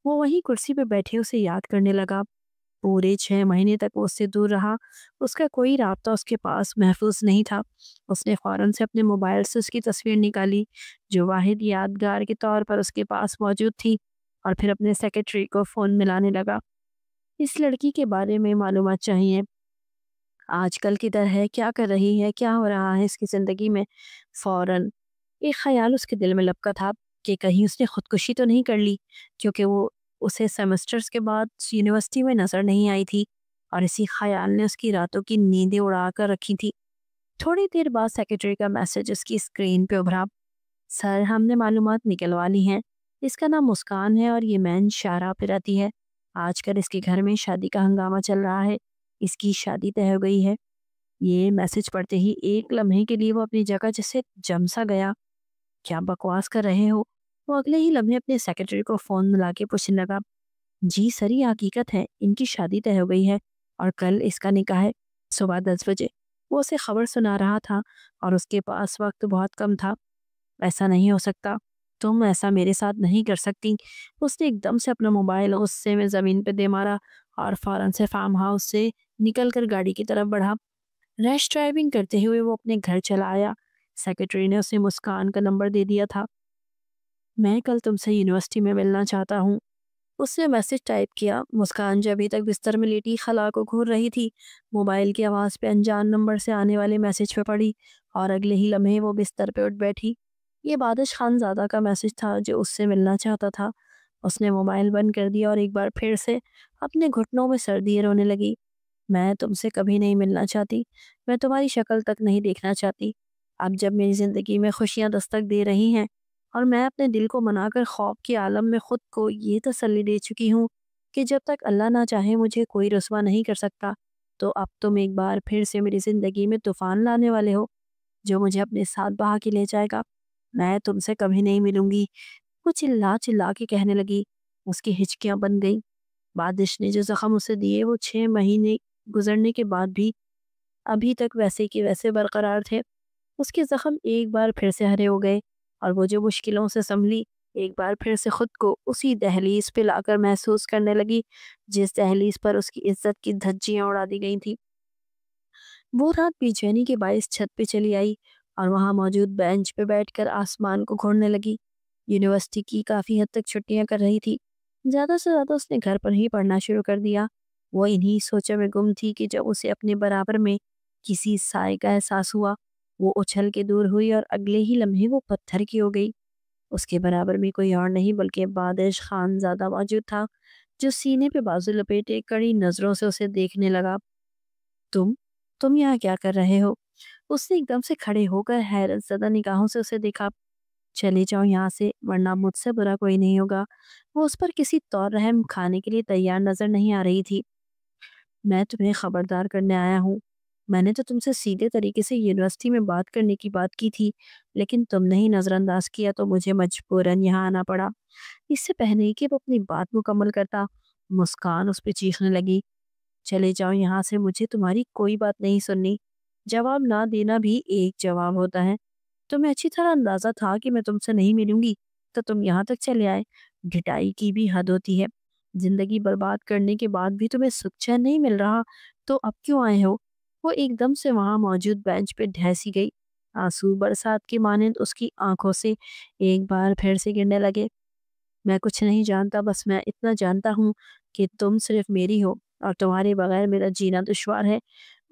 وہ وہیں کرسی پہ بیٹھے اسے یاد کرنے لگا۔ پورے 6 مہینے تک وہ اس سے دور رہا، اس کا کوئی رابطہ اس کے پاس محفوظ نہیں تھا۔ اس نے فوراً سے اپنے موبائل سے اس کی تصویر نکالی جو واحد یادگار کے طور پر اس کے پاس موجود تھی، اور پھر اپنے سیکرٹری کو فون ملانے لگا۔ اس لڑکی کے بارے میں معلومات چاہیے، آج کل کدھر ہے، کیا کر رہی ہے، کیا ہو رہا ہے اس کی زندگی میں۔ فوراً ایک خیال اس کے دل میں لپکا تھا کہ کہیں اس نے خودکشی تو نہیں کر لی، کیونکہ وہ اسے سیمسٹرز کے بعد یونیورسٹی میں نظر نہیں آئی تھی، اور اسی خیال نے اس کی راتوں کی نیندیں اڑا کر رکھی تھی۔ تھوڑی دیر بعد سیکرٹری کا میسج اس کی اسکرین پہ ابھرا۔ سر، ہم نے معلومات نکلوا لی ہیں، اس کا نام مسکان ہے اور یہ مین شاہراہ پہ رہتی ہے۔ آج کل اس کے گھر میں شادی کا ہنگامہ چل رہا ہے، اس کی شادی طے ہو گئی ہے۔ یہ میسج پڑھتے ہی ایک لمحے کے لیے وہ اپنی جگہ جیسے جم سا گیا۔ کیا بکواس کر رہے ہو؟ وہ اگلے ہی لمحے اپنے سیکرٹری کو فون ملا کے پوچھنے لگا۔ جی سر، یہ حقیقت ہے، ان کی شادی طے ہو گئی ہے اور کل اس کا نکاح ہے، صبح 10 بجے۔ وہ اسے خبر سنا رہا تھا اور اس کے پاس وقت بہت کم تھا۔ ایسا نہیں ہو سکتا، تم ایسا میرے ساتھ نہیں کر سکتی۔ اس نے ایک دم سے اپنا موبائل غصے میں زمین پہ دے مارا اور فوراً سے فارم ہاؤس سے نکل کر گاڑی کی طرف بڑھا۔ ریش ڈرائیونگ کرتے ہوئے وہ اپنے گھر چلا آیا۔ سیکرٹری نے اسے مسکان کا نمبر دے دیا تھا۔ میں کل تم سے یونیورسٹی میں ملنا چاہتا ہوں، اس نے میسج ٹائپ کیا۔ مسکان جو ابھی تک بستر میں لیٹی خلا کو گھور رہی تھی، موبائل کی آواز پہ انجان نمبر سے آنے والے میسج پہ پڑی اور اگلے ہی لمحے وہ بستر پہ اٹھ بیٹھی۔ یہ بادش خان زادہ کا میسج تھا جو اس سے ملنا چاہتا تھا۔ اس نے موبائل بند کر دیا اور ایک بار پھر سے اپنے گھٹنوں میں سر دیے رونے لگی۔ میں تم سے کبھی نہیں ملنا چاہتی، میں تمہاری شکل تک نہیں دیکھنا چاہتی۔ اب جب میری زندگی میں خوشیاں دستک دے رہی ہیں اور میں اپنے دل کو منا کر خواب کے عالم میں خود کو یہ تسلی دے چکی ہوں کہ جب تک اللہ نہ چاہے مجھے کوئی رسوا نہیں کر سکتا، تو اب تم ایک بار پھر سے میری زندگی میں طوفان لانے والے ہو جو مجھے اپنے ساتھ بہا کے لے جائے گا۔ میں تم سے کبھی نہیں ملوں گی، وہ چلا چلا کے کہنے لگی۔ اس کی ہچکیاں بن گئیں۔ بادش نے جو زخم اسے دیے وہ 6 مہینے گزرنے کے بعد بھی ابھی تک ویسے کے ویسے برقرار تھے۔ اس کے زخم ایک بار پھر سے ہرے ہو گئے اور وہ جو مشکلوں سے سنبھلی ایک بار پھر سے خود کو اسی دہلیز پہ لا کر محسوس کرنے لگی جس دہلیز پر اس کی عزت کی دھجیاں اڑا دی گئی تھی۔ وہ رات بے چینی کے باعث چھت پہ چلی آئی और वहाँ मौजूद बेंच पे बैठकर आसमान को घूरने लगी। यूनिवर्सिटी की काफ़ी हद तक छुट्टियां कर रही थी। ज़्यादा से ज़्यादा उसने घर पर ही पढ़ना शुरू कर दिया। वो इन्हीं सोचों में गुम थी कि जब उसे अपने बराबर में किसी साय का एहसास हुआ, वो उछल के दूर हुई और अगले ही लम्हे वो पत्थर की हो गई। उसके बराबर में कोई और नहीं बल्कि बादिश खानज़ादा मौजूद था, जो सीने पे बाजू लपेटे कड़ी नज़रों से उसे देखने लगा। तुम तुम यहाँ क्या कर रहे हो? उसने एकदम से खड़े होकर हैरत ज़दा निगाहों से उसे देखा। चले जाओ यहाँ से, वरना मुझसे बुरा कोई नहीं होगा। वो उस पर किसी तौर रहम खाने के लिए तैयार नजर नहीं आ रही थी। मैं तुम्हें खबरदार करने आया हूँ। मैंने तो तुमसे सीधे तरीके से यूनिवर्सिटी में बात करने की बात की थी, लेकिन तुमने ही नज़रअंदाज किया तो मुझे मजबूरन यहाँ आना पड़ा। इससे पहले कि वो अपनी बात मुकम्मल करता, मुस्कान उस पर चीखने लगी। चले जाओ यहाँ से, मुझे तुम्हारी कोई बात नहीं सुननी। जवाब ना देना भी एक जवाब होता है। तुम्हें अच्छी तरह अंदाजा था कि मैं तुमसे नहीं मिलूंगी, तो तुम यहाँ तक चले आए। ढिठाई की भी हद होती है। जिंदगी बर्बाद करने के बाद भी तुम्हें सुख चैन नहीं मिल रहा, तो अब क्यों आए हो? वो एकदम से वहां मौजूद बेंच पे ढह गई। आंसू बरसात की मानिंद उसकी आंखों से एक बार फिर से गिरने लगे। मैं कुछ नहीं जानता, बस मैं इतना जानता हूँ कि तुम सिर्फ मेरी हो और तुम्हारे बगैर मेरा जीना दुश्वार है।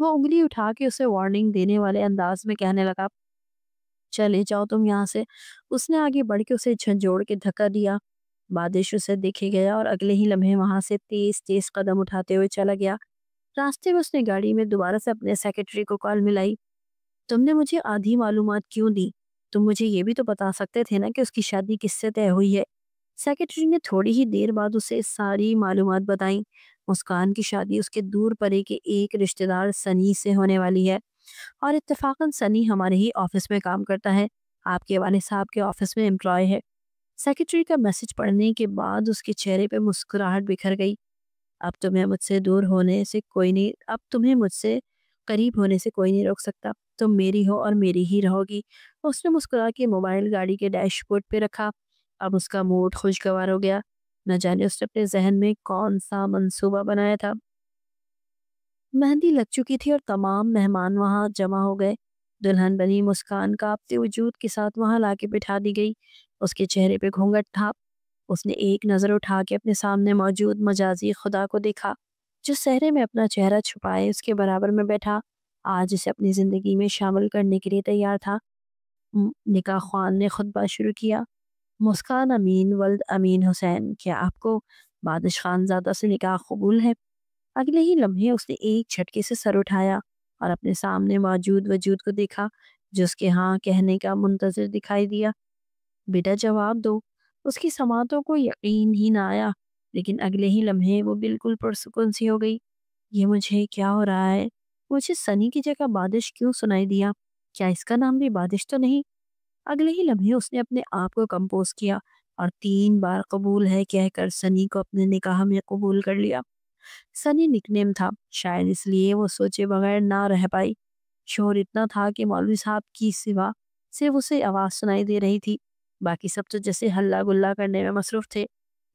वो उंगली उठा के उसे वार्निंग देने वाले अंदाज में कहने लगा। चले जाओ तुम यहाँ से। उसने आगे बढ़ के उसे झंझोड़ के धक्का दिया। बादिश उसे देखे गया और अगले ही लम्हे वहां से तेज तेज कदम उठाते हुए चला गया। रास्ते में उसने गाड़ी में दोबारा से अपने सेक्रेटरी को कॉल मिलाई। तुमने मुझे आधी मालूमात क्यों दी? तुम मुझे ये भी तो बता सकते थे ना कि उसकी शादी किससे तय हुई है। सेक्रेटरी ने थोड़ी ही देर बाद उसे सारी मालूमात बताई। मुस्कान की शादी उसके दूर परे के एक रिश्तेदार सनी से होने वाली है, और इत्तेफाकन सनी हमारे ही ऑफिस में काम करता है। आपके वाले साहब के ऑफिस में एम्प्लॉय है। सेक्रेटरी का मैसेज पढ़ने के बाद उसके चेहरे पे मुस्कुराहट बिखर गई। अब तुम्हें मुझसे करीब होने से कोई नहीं रोक सकता। तुम मेरी हो और मेरी ही रहोगी। उसने मुस्कुरा के मोबाइल गाड़ी के डैशबोर्ड पे रखा। अब उसका मूड खुशगवार हो गया। न जाने उसने अपने जहन में कौन सा मंसूबा बनाया था। मेहंदी लग चुकी थी और तमाम मेहमान वहां जमा हो गए। दुल्हन बनी मुस्कान कांपते वजूद के साथ वहां लाके बिठा दी गई। उसके चेहरे पे घूंघट था। उसने एक नजर उठा के अपने सामने मौजूद मजाजी खुदा को देखा, जो सहरे में अपना चेहरा छुपाए उसके बराबर में बैठा, आज इसे अपनी जिंदगी में शामिल करने के लिए तैयार था। निकाह ख्वान ने खुतबा शुरू किया। मुस्कान अमीन वल्द अमीन हुसैन, क्या आपको बादिश खानजादा से निकाह कबूल है? अगले ही लम्हे उसने एक झटके से सर उठाया और अपने सामने मौजूद वजूद को देखा, जो उसके हाँ कहने का मुंतजर दिखाई दिया। बेटा जवाब दो। उसकी समातों को यकीन ही ना आया, लेकिन अगले ही लम्हे वो बिल्कुल पुरसुकून सी हो गई। ये मुझे क्या हो रहा है? मुझे सनी की जगह बादिश क्यों सुनाई दिया? क्या इसका नाम भी बादिश तो नहीं? अगले ही लम्हे उसने अपने आप को कंपोज किया और 3 बार कबूल है कहकर सनी को अपने निकाह में कबूल कर लिया। सनी निकनेम था, शायद इसलिए वो सोचे बगैर ना रह पाई। शोर इतना था कि मौलवी साहब की सिवा सिर्फ उसे आवाज सुनाई दे रही थी। बाकी सब तो जैसे हल्ला गुल्ला करने में मसरूफ थे।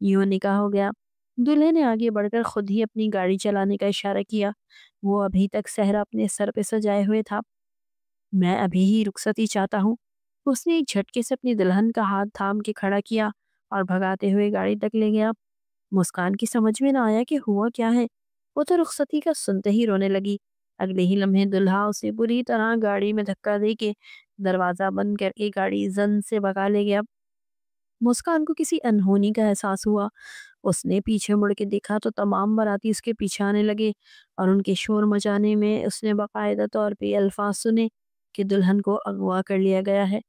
यूं निकाह हो गया। दूल्हे ने आगे बढ़कर खुद ही अपनी गाड़ी चलाने का इशारा किया। वो अभी तक सहरा अपने सर पे सजाए हुए था। मैं अभी ही रुखसती चाहता हूँ। उसने एक झटके से अपनी दुल्हन का हाथ थाम के खड़ा किया और भगाते हुए गाड़ी तक ले गया। मुस्कान की समझ में ना आया कि हुआ क्या है। वो तो रुखसती का सुनते ही रोने लगी। अगले ही लम्हे दुल्हा उसे बुरी तरह गाड़ी में धक्का दे के दरवाजा बंद करके गाड़ी जन से भगा ले गया। मुस्कान को किसी अनहोनी का एहसास हुआ। उसने पीछे मुड़ के देखा तो तमाम बाराती उसके पीछे आने लगे और उनके शोर मचाने में उसने बाकायदा तौर पे अल्फाज सुने कि दुल्हन को अगवा कर लिया गया है।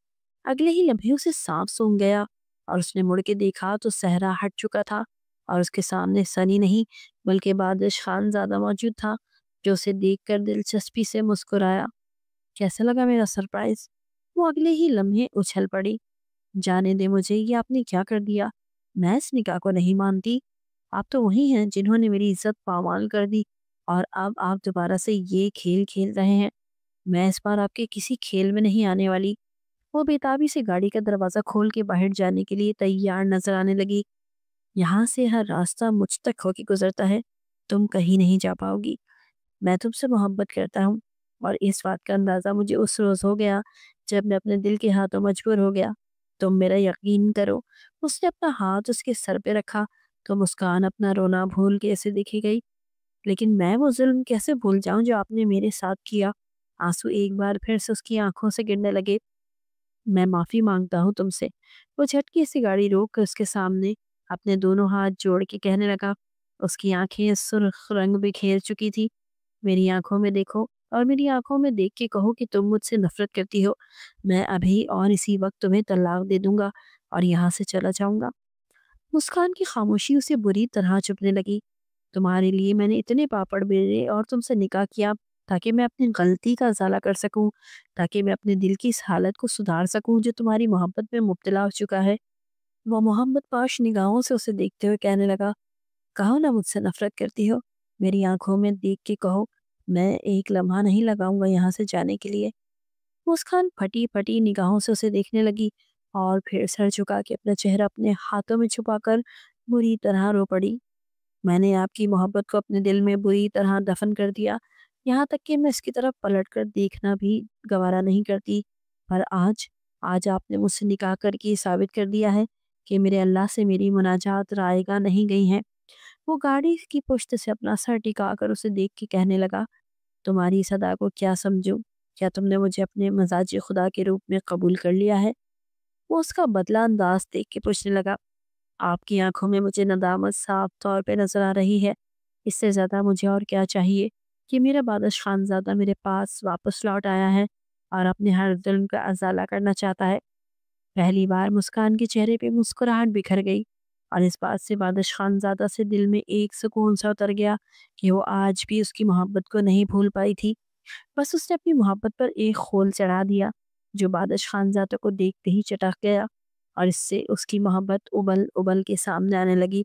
अगले ही लम्हे उसे सांप सूंघ गया और उसने मुड़ के देखा तो सहरा हट चुका था और उसके सामने सनी नहीं बल्कि बादिश खान ज्यादा मौजूद था, जो उसे देखकर दिलचस्पी से मुस्कुराया। कैसा लगा मेरा सरप्राइज? वो अगले ही लम्हे उछल पड़ी। जाने दे मुझे, ये आपने क्या कर दिया? मैं इस निकाह को नहीं मानती। आप तो वही हैं जिन्होंने मेरी इज्जत पामाल कर दी, और अब आप दोबारा से ये खेल खेल रहे हैं। मैं इस बार आपके किसी खेल में नहीं आने वाली। वो बेताबी से गाड़ी का दरवाजा खोल के बाहर जाने के लिए तैयार नजर आने लगी। यहाँ से हर रास्ता मुझ तक होके गुजरता है। तुम कहीं नहीं जा पाओगी। मैं तुमसे मोहब्बत करता हूँ, और इस बात का अंदाजा मुझे उस रोज हो गया जब मैं अपने दिल के हाथों मजबूर हो गया, तुम मेरा यकीन करो, उसने अपना हाथ उसके सर पे रखा तो मुस्कान अपना रोना भूल के ऐसे दिखी गई। लेकिन मैं वो जुल्म कैसे भूल जाऊं जो आपने मेरे साथ किया। आंसू एक बार फिर से उसकी आंखों से गिरने लगे। मैं माफी मांगता हूँ तुमसे। वो झटके से गाड़ी रोक कर उसके सामने अपने दोनों हाथ जोड़ के कहने लगा। उसकी आंखें सुर्ख रंग बिखेर चुकी थी। मेरी आंखों में देखो और मेरी आंखों में देख के कहो कि तुम मुझसे नफरत करती हो। मैं अभी और इसी वक्त तुम्हें तलाक दे दूंगा और यहाँ से चला जाऊंगा। मुस्कान की खामोशी उसे बुरी तरह चुभने लगी। तुम्हारे लिए मैंने इतने पापड़ बेले और तुमसे निकाह किया ताकि मैं अपनी गलती का इजाला कर सकूं, ताकि मैं अपने दिल की इस हालत को सुधार सकूं जो तुम्हारी मोहब्बत में मुब्तला हो चुका है। वो मोहब्बत पाश निगाहों से उसे देखते हुए कहने लगा, कहो ना मुझसे नफरत करती हो। मेरी आंखों में देख के कहो, मैं एक लम्हा नहीं लगाऊंगा यहाँ से जाने के लिए। मुस्कान फटी फटी निगाहों से उसे देखने लगी और फिर सर झुका के अपना चेहरा अपने हाथों में छुपाकर बुरी तरह रो पड़ी। मैंने आपकी मोहब्बत को अपने दिल में बुरी तरह दफन कर दिया, यहाँ तक कि मैं इसकी तरफ पलट कर देखना भी गवारा नहीं करती। पर आज आज आपने मुझसे निकाह करके ये साबित कर दिया है कि मेरे अल्लाह से मेरी मुनाजात रायगा नहीं गई हैं। वो गाड़ी की पुश्त से अपना सर टिका कर उसे देख के कहने लगा, तुम्हारी सदा को क्या समझूं? क्या तुमने मुझे अपने मजाजी खुदा के रूप में कबूल कर लिया है? वो उसका बदला अंदाज देख के पूछने लगा, आपकी आंखों में मुझे नदामत साफ तौर पे नजर आ रही है। इससे ज्यादा मुझे और क्या चाहिए कि मेरा बादश खानजादा मेरे पास वापस लौट आया है और अपने हर जुल्म का अजाला करना चाहता है। पहली बार मुस्कान के चेहरे पे मुस्कुराहट बिखर गई और इस बात से बादश खानजादा से दिल में एक सुकून सा उतर गया कि वो आज भी उसकी मोहब्बत को नहीं भूल पाई थी। बस उसने अपनी मोहब्बत पर एक खोल चढ़ा दिया जो बादश खानजादा को देखते ही चटक गया और इससे उसकी मोहब्बत उबल उबल के सामने आने लगी।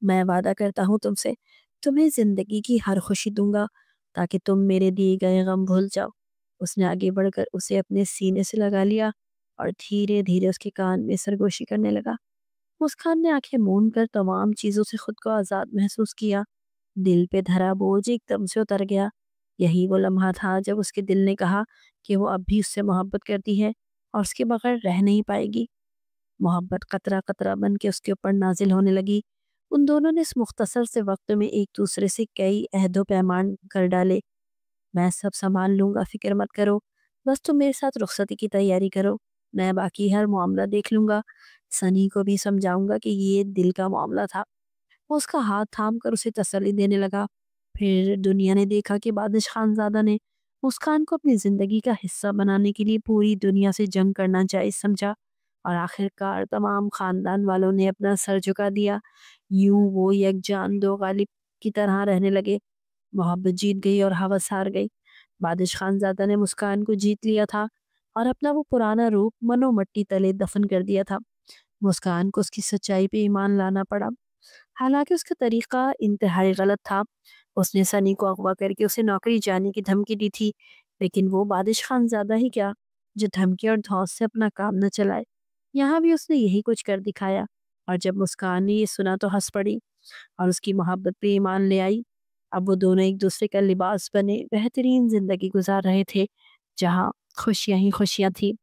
मैं वादा करता हूँ तुमसे, तुम्हें जिंदगी की हर खुशी दूंगा ताकि तुम मेरे दिए गए गम भूल जाओ। उसने आगे बढ़कर उसे अपने सीने से लगा लिया और धीरे धीरे उसके कान में सरगोशी करने लगा। मुस्कान ने आंखें मूंद कर तमाम चीजों से खुद को आजाद महसूस किया। दिल पे धरा बोझ एकदम से उतर गया। यही वो लम्हा था जब उसके दिल ने कहा कि वो अब भी उससे मोहब्बत करती है और उसके बगैर रह नहीं पाएगी। मोहब्बत कतरा कतरा बन के उसके ऊपर नाजिल होने लगी। उन दोनों ने इस मुख्तसर से वक्त में एक दूसरे से कई अहदो पैमान कर डाले। मैं सब संभाल लूंगा, फिक्र मत करो। बस तुम मेरे साथ रुखसती की तैयारी करो, मैं बाकी हर मामला देख लूंगा। सनी को भी समझाऊंगा कि ये दिल का मामला था। वो उसका हाथ थाम कर उसे तसल्ली देने लगा। फिर दुनिया ने देखा कि बादिश खानजादा ने मुस्कान को अपनी जिंदगी का हिस्सा बनाने के लिए पूरी दुनिया से जंग करना जायज समझा और आखिरकार तमाम खानदान वालों ने अपना सर झुका दिया। यूं वो यकजान दो गालिब की तरह रहने लगे। मोहब्बत जीत गई और हवस हार गई। बादिश खानजादा ने मुस्कान को जीत लिया था और अपना वो पुराना रूप मनो मट्टी तले दफन कर दिया था। मुस्कान को उसकी सच्चाई पे ईमान लाना पड़ा। हालांकि उसका तरीका इंतहाई गलत था। उसने सनी को अगवा करके उसे नौकरी जाने की धमकी दी थी, लेकिन वो बादिश खानजादा ही क्या जो धमकी और धौंस से अपना काम न चलाए। यहाँ भी उसने यही कुछ कर दिखाया और जब मुस्कान ने ये सुना तो हंस पड़ी और उसकी मोहब्बत पे ईमान ले आई। अब वो दोनों एक दूसरे का लिबास बने बेहतरीन जिंदगी गुजार रहे थे जहाँ खुशियां ही खुशियां थी।